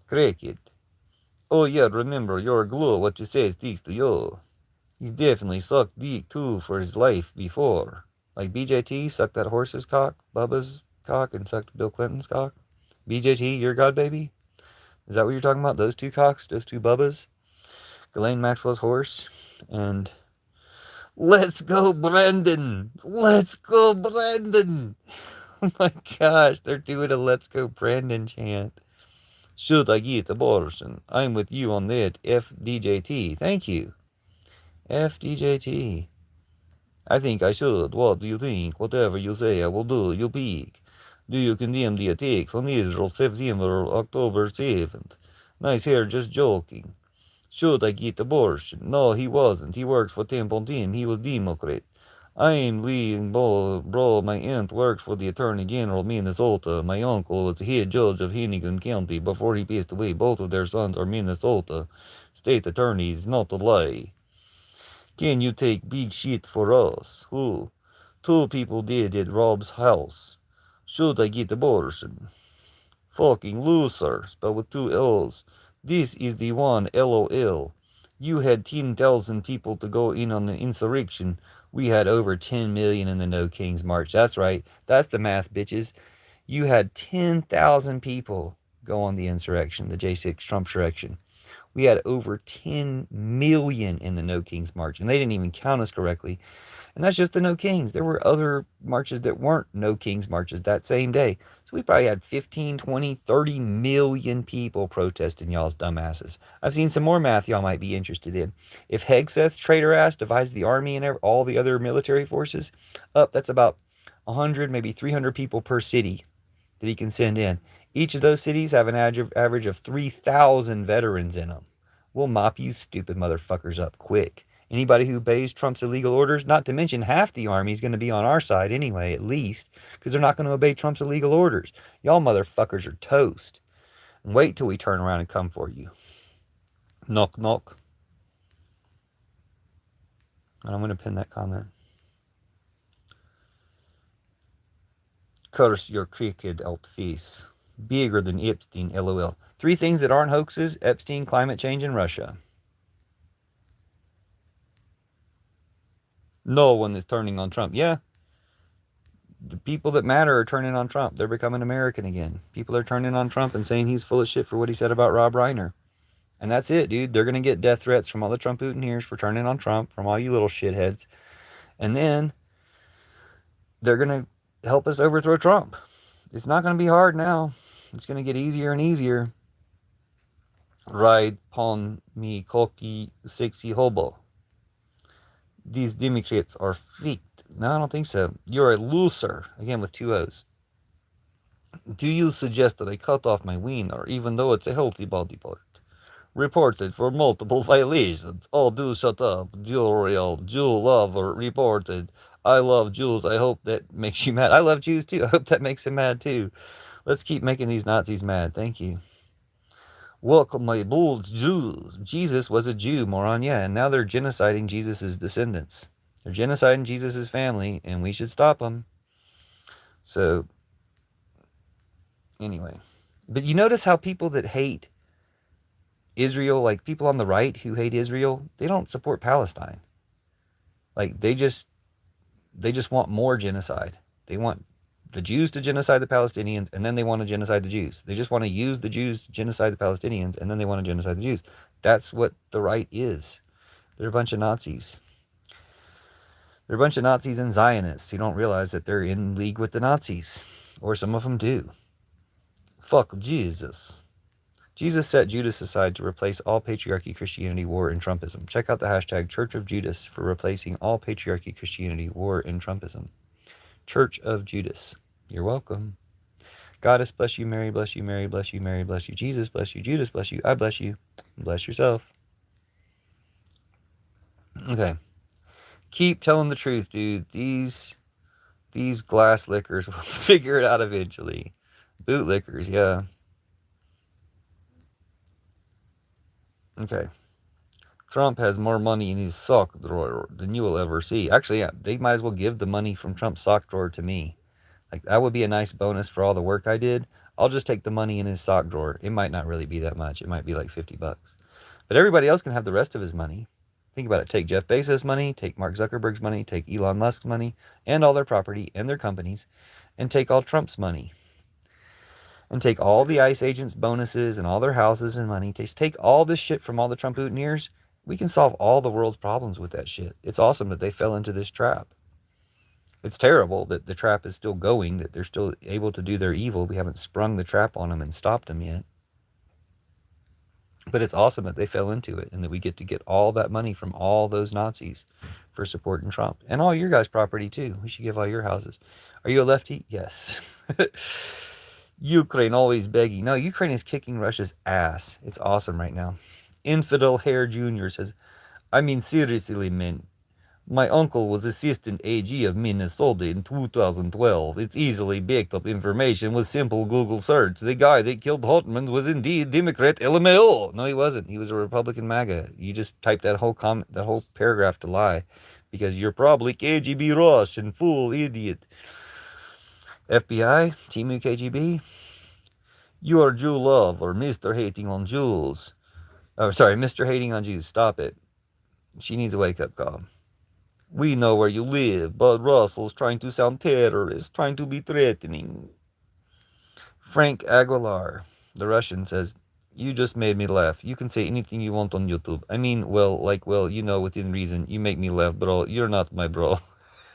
Cricket. Oh yeah, remember, you're a glue. What you say sticks to you. He's definitely sucked dick too for his life before. Like BJT sucked that horse's cock, Bubba's cock, and sucked Bill Clinton's cock. BJT, your god baby? Is that what you're talking about? Those two cocks? Those two Bubbas? Ghislaine Maxwell's horse? And let's go, Brandon! Let's go, Brandon! Oh my gosh, they're doing a Let's Go Brandon chant. Should I get abortion? I'm with you on that, FDJT. Thank you. FDJT. I think I should. What do you think? Whatever you say, I will do. You peak. Do you condemn the attacks on Israel September, October 7th? Nice hair, just joking. Should I get abortion? No, he wasn't. He works for Temple Team. He was Democrat. I'm leading bro. My aunt works for the Attorney General of Minnesota. My uncle was the head judge of Hennigan County before he passed away. Both of their sons are Minnesota state attorneys, not a lie. Can you take big shit for us? Who? Two people did at Rob's house. Should I get abortion? Fucking losers, but with two L's. This is the one, LOL. You had 10,000 people to go in on the insurrection. We had over 10 million in the No Kings March. That's right. That's the math, bitches. You had 10,000 people go on the insurrection, the J6 Trump insurrection. We had over 10 million in the No Kings March, and they didn't even count us correctly. And that's just the No Kings. There were other marches that weren't No Kings marches that same day. So we probably had 15, 20, 30 million people protesting y'all's dumbasses. I've seen some more math y'all might be interested in. If Hegseth, traitor ass, divides the army and all the other military forces up, that's about 100, maybe 300 people per city that he can send in. Each of those cities have an average of 3,000 veterans in them. We'll mop you stupid motherfuckers up quick. Anybody who obeys Trump's illegal orders, not to mention half the army is going to be on our side anyway, at least, because they're not going to obey Trump's illegal orders. Y'all motherfuckers are toast. And wait till we turn around and come for you. Knock, knock. And I'm going to pin that comment. Curse your crooked alt face. Bigger than Epstein, lol. 3 things that aren't hoaxes: Epstein, climate change, and Russia. No one is turning on Trump. Yeah, the people that matter are turning on Trump. They're becoming American again. People are turning on Trump and saying he's full of shit for what he said about Rob Reiner. And that's it, dude. They're going to get death threats from all the Trump Mutineers for turning on Trump, from all you little shitheads. And then they're going to help us overthrow Trump. It's not going to be hard now. It's going to get easier and easier. Ride upon me cocky, sexy hobo. These Democrats are fake. No, I don't think so. You're a loser. Again, with 2 O's. Do you suggest that I cut off my wiener, even though it's a healthy body part? Reported for multiple violations. Oh, do shut up. Jewel lover reported. I love Jews. I hope that makes you mad. I love Jews too. I hope that makes him mad too. Let's keep making these Nazis mad. Thank you. Welcome, my bold Jews. Jesus was a Jew, moron. Yeah, and now they're genociding Jesus' descendants. They're genociding Jesus' family, and we should stop them. So, anyway. But you notice how people that hate Israel, like people on the right who hate Israel, they don't support Palestine. Like, they just want more genocide. They want the Jews to genocide the Palestinians, and then they want to genocide the Jews. They just want to use the Jews to genocide the Palestinians, and then they want to genocide the Jews. That's what the right is. They're a bunch of Nazis. They're a bunch of Nazis and Zionists who don't realize that they're in league with the Nazis. Or some of them do. Fuck Jesus. Jesus set Judas aside to replace all patriarchy, Christianity, war, and Trumpism. Check out the hashtag Church of Judas for replacing all patriarchy, Christianity, war, and Trumpism. Church of Judas. You're welcome. Goddess bless you, Mary bless you, Mary bless you, Mary bless you, Jesus bless you, Judas bless you, I bless you. Bless yourself. Okay. Keep telling the truth, dude. These glass lickers will figure it out eventually. Bootlickers, yeah. Okay. Trump has more money in his sock drawer than you will ever see. Actually, yeah, they might as well give the money from Trump's sock drawer to me. Like, that would be a nice bonus for all the work I did. I'll just take the money in his sock drawer. It might not really be that much. It might be like $50. But everybody else can have the rest of his money. Think about it. Take Jeff Bezos' money, take Mark Zuckerberg's money, take Elon Musk's money, and all their property and their companies, and take all Trump's money. And take all the ICE agents' bonuses and all their houses and money. Take all this shit from all the Trump-Utineers. We can solve all the world's problems with that shit. It's awesome that they fell into this trap. It's terrible that the trap is still going, that they're still able to do their evil. We haven't sprung the trap on them and stopped them yet. But it's awesome that they fell into it and that we get to get all that money from all those Nazis for supporting Trump. And all your guys' property, too. We should give all your houses. Are you a lefty? Yes. Ukraine always begging. No, Ukraine is kicking Russia's ass. It's awesome right now. Infidel Hair Jr. says, I mean, seriously, man. My uncle was assistant AG of Minnesota in 2012. It's easily backed up information with simple Google search. The guy that killed Hotman was indeed Democrat LMAO. No, he wasn't. He was a Republican MAGA. You just typed that whole paragraph to lie because you're probably KGB Russian fool idiot. FBI, Timu KGB, you are Jew love or Mr. Hating on Jews. Oh, sorry, Mr. Hating on Jews. Stop it. She needs a wake-up call. We know where you live, but Russell's trying to sound terrorist, trying to be threatening. Frank Aguilar, the Russian, says, you just made me laugh. You can say anything you want on YouTube. I mean, well, within reason. You make me laugh, bro. You're not my bro.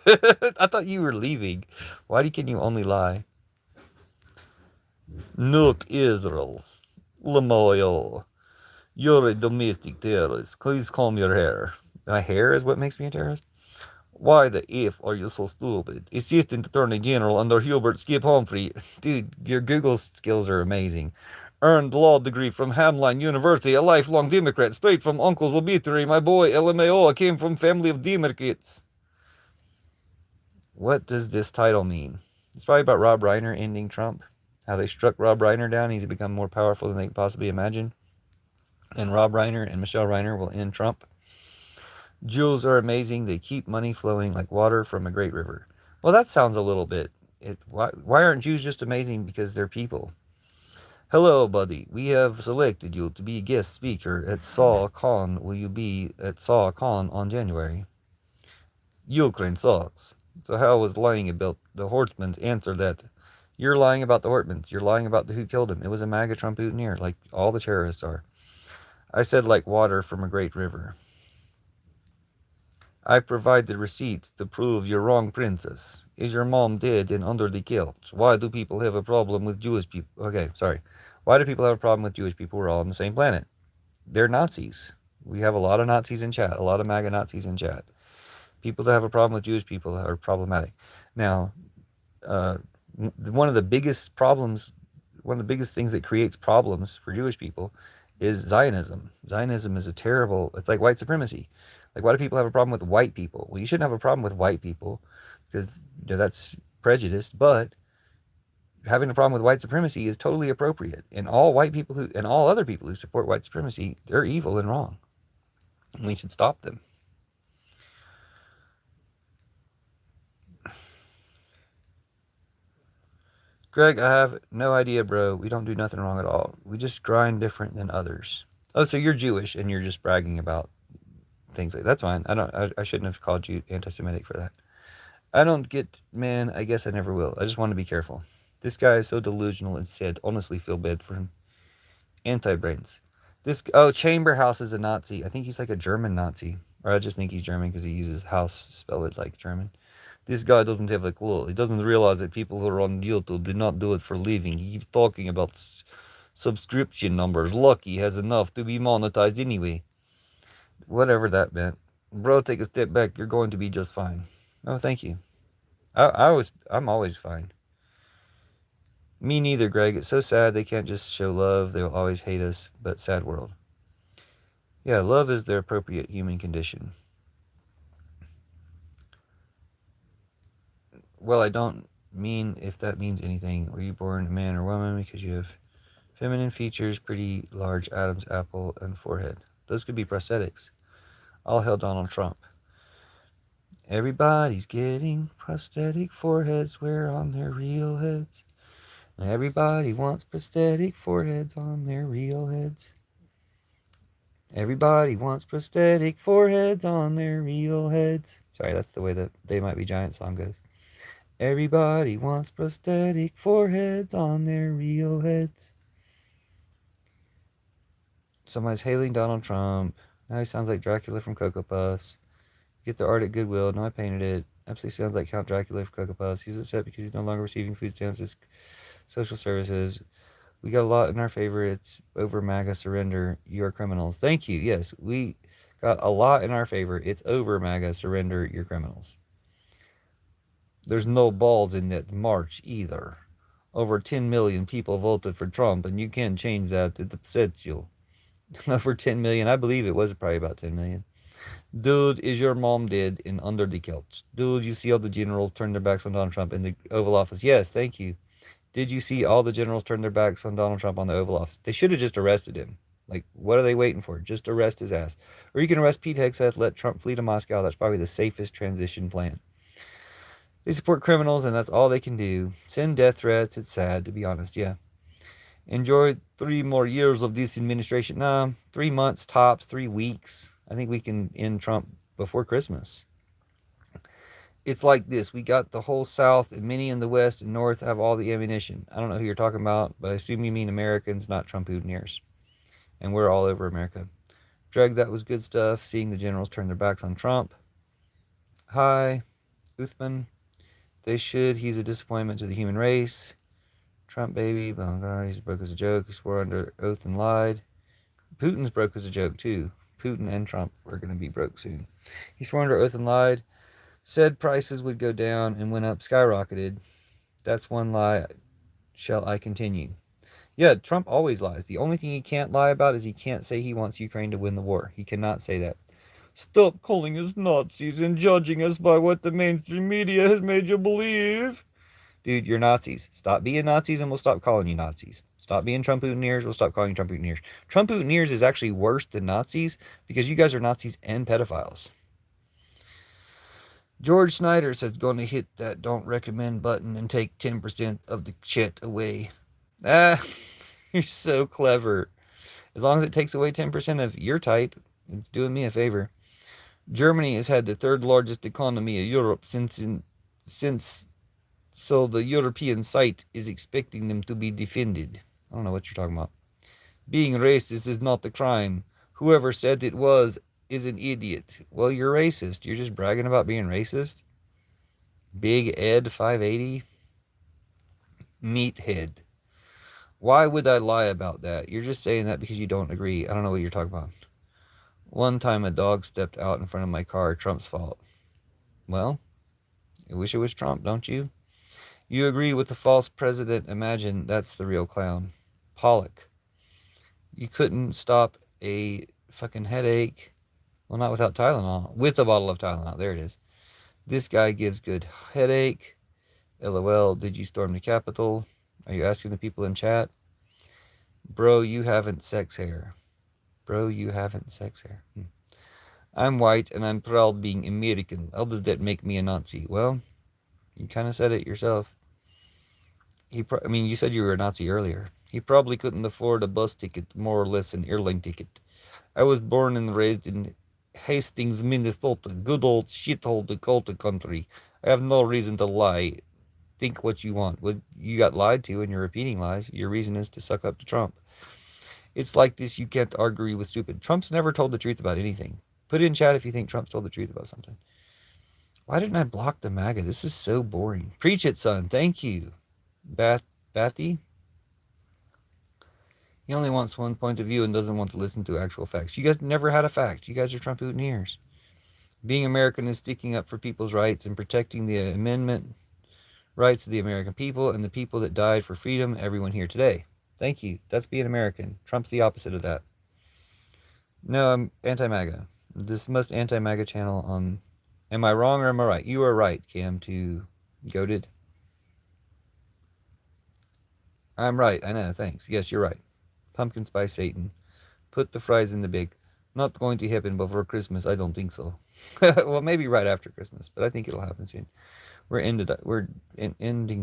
I thought you were leaving. Why can you only lie? Nuke Israel. Lamoyo. You're a domestic terrorist. Please comb your hair. My hair is what makes me a terrorist? Why the F are you so stupid? Assistant Attorney General under Hubert Skip Humphrey. Dude, your Google skills are amazing. Earned law degree from Hamline University, a lifelong Democrat, straight from uncle's obituary. My boy, LMAO, came from family of Democrats. What does this title mean? It's probably about Rob Reiner ending Trump. How they struck Rob Reiner down. He's become more powerful than they could possibly imagine. And Rob Reiner and Michele Reiner will end Trump. Jewels are amazing. They keep money flowing like water from a great river. Well, that sounds a little bit... Why aren't Jews just amazing? Because they're people. Hello, buddy. We have selected you to be a guest speaker at SawCon. Will you be at SawCon on January? Ukraine sucks. So how was lying about the Hortmans? Answer that. You're lying about the Hortmans. You're lying about who killed him. It was a MAGA Trump-Utineer, like all the terrorists are. I said like water from a great river. I provide the receipts to prove you're wrong, princess. Is your mom dead and under the kilt? Why do people have a problem with Jewish people? Okay, sorry. Why do people have a problem with Jewish people? We're all on the same planet. They're Nazis. We have a lot of Nazis in chat, a lot of MAGA Nazis in chat. People that have a problem with Jewish people are problematic. Now, one of the biggest things that creates problems for Jewish people is Zionism. Zionism is it's like white supremacy. Like, why do people have a problem with white people? Well, you shouldn't have a problem with white people because that's prejudiced, but having a problem with white supremacy is totally appropriate. And all other people who support white supremacy, they're evil and wrong. And we should stop them. Greg, I have no idea, bro. We don't do nothing wrong at all. We just grind different than others. Oh, so you're Jewish and you're just bragging about things like that's fine. I shouldn't have called you anti-Semitic for that. I don't get, man, I guess I never will. I just want to be careful. This guy is so delusional and sad. Honestly feel bad for him. Anti-brains. Chamber House is a Nazi. I think he's like a German Nazi. Or I just think he's German because he uses house, spell it like German. This guy doesn't have a clue. He doesn't realize that people who are on YouTube do not do it for a living. He keeps talking about subscription numbers. Lucky has enough to be monetized anyway. Whatever that meant. Bro, take a step back. You're going to be just fine. Oh, thank you. I'm always fine. Me neither, Greg. It's so sad they can't just show love. They'll always hate us, but sad world. Yeah, love is the appropriate human condition. Well, I don't mean if that means anything. Were you born a man or woman? Because you have feminine features, pretty large Adam's apple, and forehead. Those could be prosthetics. All hail Donald Trump. Everybody's getting prosthetic foreheads wear on their real heads. Everybody wants prosthetic foreheads on their real heads. Everybody wants prosthetic foreheads on their real heads. Sorry, that's the way the They Might Be Giant song goes. Everybody wants prosthetic foreheads on their real heads. Somebody's hailing Donald Trump. Now he sounds like Dracula from Cocoa Puffs. Get the art at Goodwill. No, I painted it. Absolutely sounds like Count Dracula from Cocoa Puffs. He's upset because he's no longer receiving food stamps as social services. We got a lot in our favor. It's over MAGA surrender. You are criminals. Thank you. Yes, we got a lot in our favor. It's over MAGA surrender. You're criminals. There's no balls in that march either. Over 10 million people voted for Trump, and you can't change that. It upsets you. Over 10 million. I believe it was probably about 10 million. Dude, is your mom dead and under the couch? Dude, you see all the generals turn their backs on Donald Trump in the Oval Office? Yes, thank you. Did you see all the generals turn their backs on Donald Trump on the Oval Office? They should have just arrested him. Like, what are they waiting for? Just arrest his ass. Or you can arrest Pete Hegseth, let Trump flee to Moscow. That's probably the safest transition plan. They support criminals, and that's all they can do. Send death threats. It's sad, to be honest. Yeah. Enjoy 3 more years of this administration. Nah, 3 months tops, 3 weeks. I think we can end Trump before Christmas. It's like this. We got the whole South, and many in the West and North have all the ammunition. I don't know who you're talking about, but I assume you mean Americans, not Trump-Houdiniers. And we're all over America. Dreg, that was good stuff. Seeing the generals turn their backs on Trump. Hi, Uthman. They should. He's a disappointment to the human race. Trump baby. Blah, blah, he's broke as a joke. He swore under oath and lied. Putin's broke as a joke, too. Putin and Trump are going to be broke soon. He swore under oath and lied. Said prices would go down and went up, skyrocketed. That's one lie. Shall I continue? Yeah, Trump always lies. The only thing he can't lie about is he can't say he wants Ukraine to win the war. He cannot say that. Stop calling us Nazis and judging us by what the mainstream media has made you believe. Dude, you're Nazis. Stop being Nazis and we'll stop calling you Nazis. Stop being Trump-Houdiniers, we'll stop calling you Trump-Houdiniers. Trump-Houdiniers is actually worse than Nazis because you guys are Nazis and pedophiles. George Snyder says going to hit that don't recommend button and take 10% of the shit away. Ah, you're so clever. As long as it takes away 10% of your type, it's doing me a favor. Germany has had the third largest economy of Europe since so the European site is expecting them to be defended. I don't know what you're talking about. Being racist is not a crime. Whoever said it was is an idiot. Well, you're racist. You're just bragging about being racist. Big Ed 580. Meathead. Why would I lie about that? You're just saying that because you don't agree. I don't know what you're talking about. One time a dog stepped out in front of my car. Trump's fault. Well, I wish it was Trump, don't you? You agree with the false president. Imagine that's the real clown. Pollock. You couldn't stop a fucking headache. Well, not without Tylenol. With a bottle of Tylenol. There it is. This guy gives good headache. LOL. Did you storm the Capitol? Are you asking the people in chat? Bro, you haven't sex hair. Bro, you haven't sex hair. I'm white and I'm proud being American. How does that make me a Nazi? Well, you kind of said it yourself. You said you were a Nazi earlier. He probably couldn't afford a bus ticket, more or less an airline ticket. I was born and raised in Hastings, Minnesota. Good old shithole Dakota country. I have no reason to lie. Think what you want. Well, you got lied to and you're repeating lies. Your reason is to suck up to Trump. It's like this, you can't argue with stupid. Trump's never told the truth about anything. Put it in chat if you think Trump's told the truth about something. Why didn't I block the MAGA? This is so boring. Preach it, son. Thank you. Bathy? He only wants one point of view and doesn't want to listen to actual facts. You guys never had a fact. You guys are Trump-Houdiniers. Being American is sticking up for people's rights and protecting the amendment rights of the American people and the people that died for freedom, everyone here today. Thank you. That's being American. Trump's the opposite of that. No, I'm anti-MAGA. This most anti-MAGA channel on... Am I wrong or am I right? You are right, Cam2 Goated. I'm right. I know. Thanks. Yes, you're right. Pumpkin Spice Satan. Put the fries in the big. Not going to happen before Christmas. I don't think so. Well, maybe right after Christmas, but I think it'll happen soon. We're ending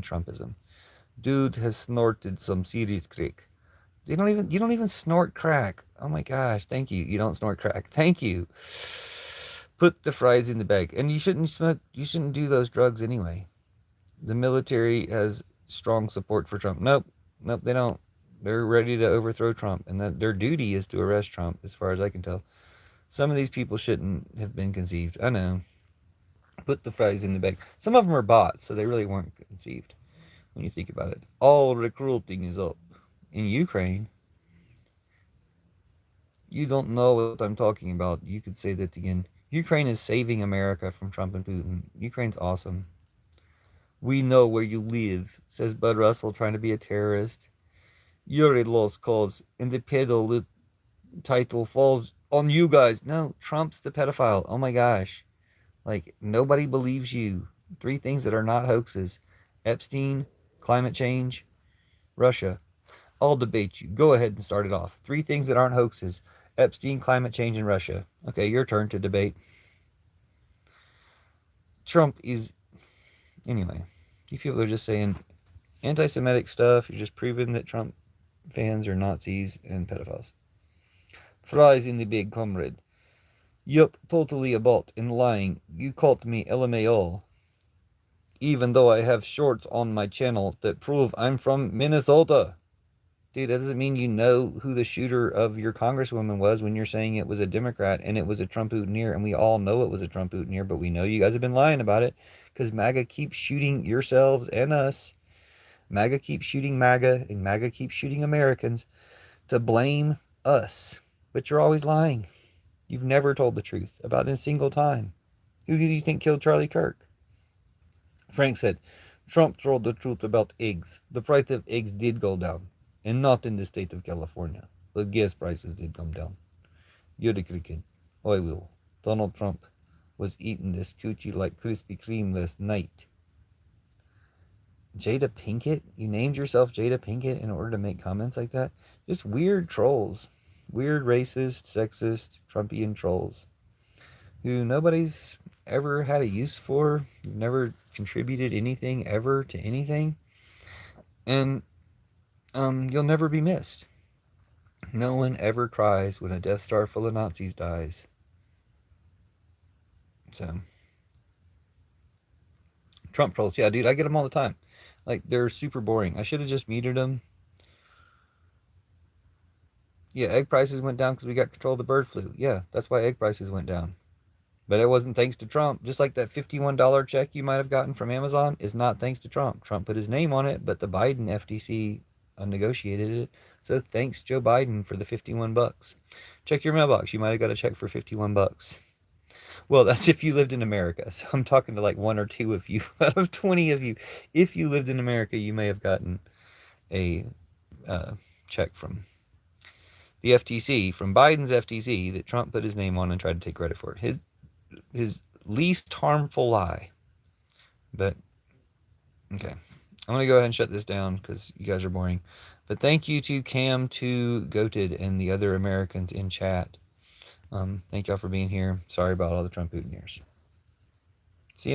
Trumpism. Dude has snorted some serious crack. You don't even snort crack. Oh my gosh, thank you. You don't snort crack. Thank you. Put the fries in the bag. And you shouldn't do those drugs anyway. The military has strong support for Trump. Nope, they don't. They're ready to overthrow Trump, and that their duty is to arrest Trump, as far as I can tell. Some of these people shouldn't have been conceived. I know. Put the fries in the bag. Some of them are bots, so they really weren't conceived when you think about it. All recruiting is up. In Ukraine, you don't know what I'm talking about. You could say that again. Ukraine is saving America from Trump and Putin. Ukraine's awesome. We know where you live, says Bud Russell, trying to be a terrorist. You're a lost cause, and the pedo title falls on you guys. No, Trump's the pedophile. Oh my gosh. Like, nobody believes you. Three things that are not hoaxes: Epstein, climate change, Russia. I'll debate you. Go ahead and start it off. Three things that aren't hoaxes: Epstein, climate change, and Russia. Okay, your turn to debate. Trump is. Anyway, you people are just saying anti Semitic stuff. You're just proving that Trump fans are Nazis and pedophiles. Fries in the big, comrade. Yup, totally a bot and lying. You called me LMAO, even though I have shorts on my channel that prove I'm from Minnesota. Dude, that doesn't mean you know who the shooter of your congresswoman was when you're saying it was a Democrat and it was a Trump Trump-ootineer, and we all know it was a Trump Trump-ootineer, but we know you guys have been lying about it because MAGA keeps shooting yourselves and us. MAGA keeps shooting MAGA, and MAGA keeps shooting Americans to blame us. But you're always lying. You've never told the truth about it a single time. Who do you think killed Charlie Kirk? Frank said, Trump told the truth about eggs. The price of eggs did go down, and not in the state of California. But gas prices did come down. You're the cricket. I will. Donald Trump was eating this coochie like Krispy Kreme last night. Jada Pinkett? You named yourself Jada Pinkett in order to make comments like that? Just weird trolls. Weird racist, sexist, Trumpian trolls who nobody's ever had a use for, never contributed anything ever to anything, and you'll never be missed. No one ever cries when a Death Star full of Nazis dies. So, Trump trolls, yeah, dude, I get them all the time. Like, they're super boring. I should have just muted them. Yeah, egg prices went down because we got control of the bird flu. Yeah, that's why egg prices went down. But it wasn't thanks to Trump. Just like that $51 check you might have gotten from Amazon is not thanks to Trump. Trump put his name on it, but the Biden FTC negotiated it. So thanks Joe Biden for the 51 bucks. Check your mailbox. You might have got a check for 51 bucks. Well, that's if you lived in America. So I'm talking to like one or two of you out of 20 of you. If you lived in America, you may have gotten a check from the FTC, from Biden's FTC, that Trump put his name on and tried to take credit for. His least harmful lie. But, okay. I'm going to go ahead and shut this down because you guys are boring. But thank you to Cam, to Goated, and the other Americans in chat. Thank y'all for being here. Sorry about all the Trump Trump-ootineers.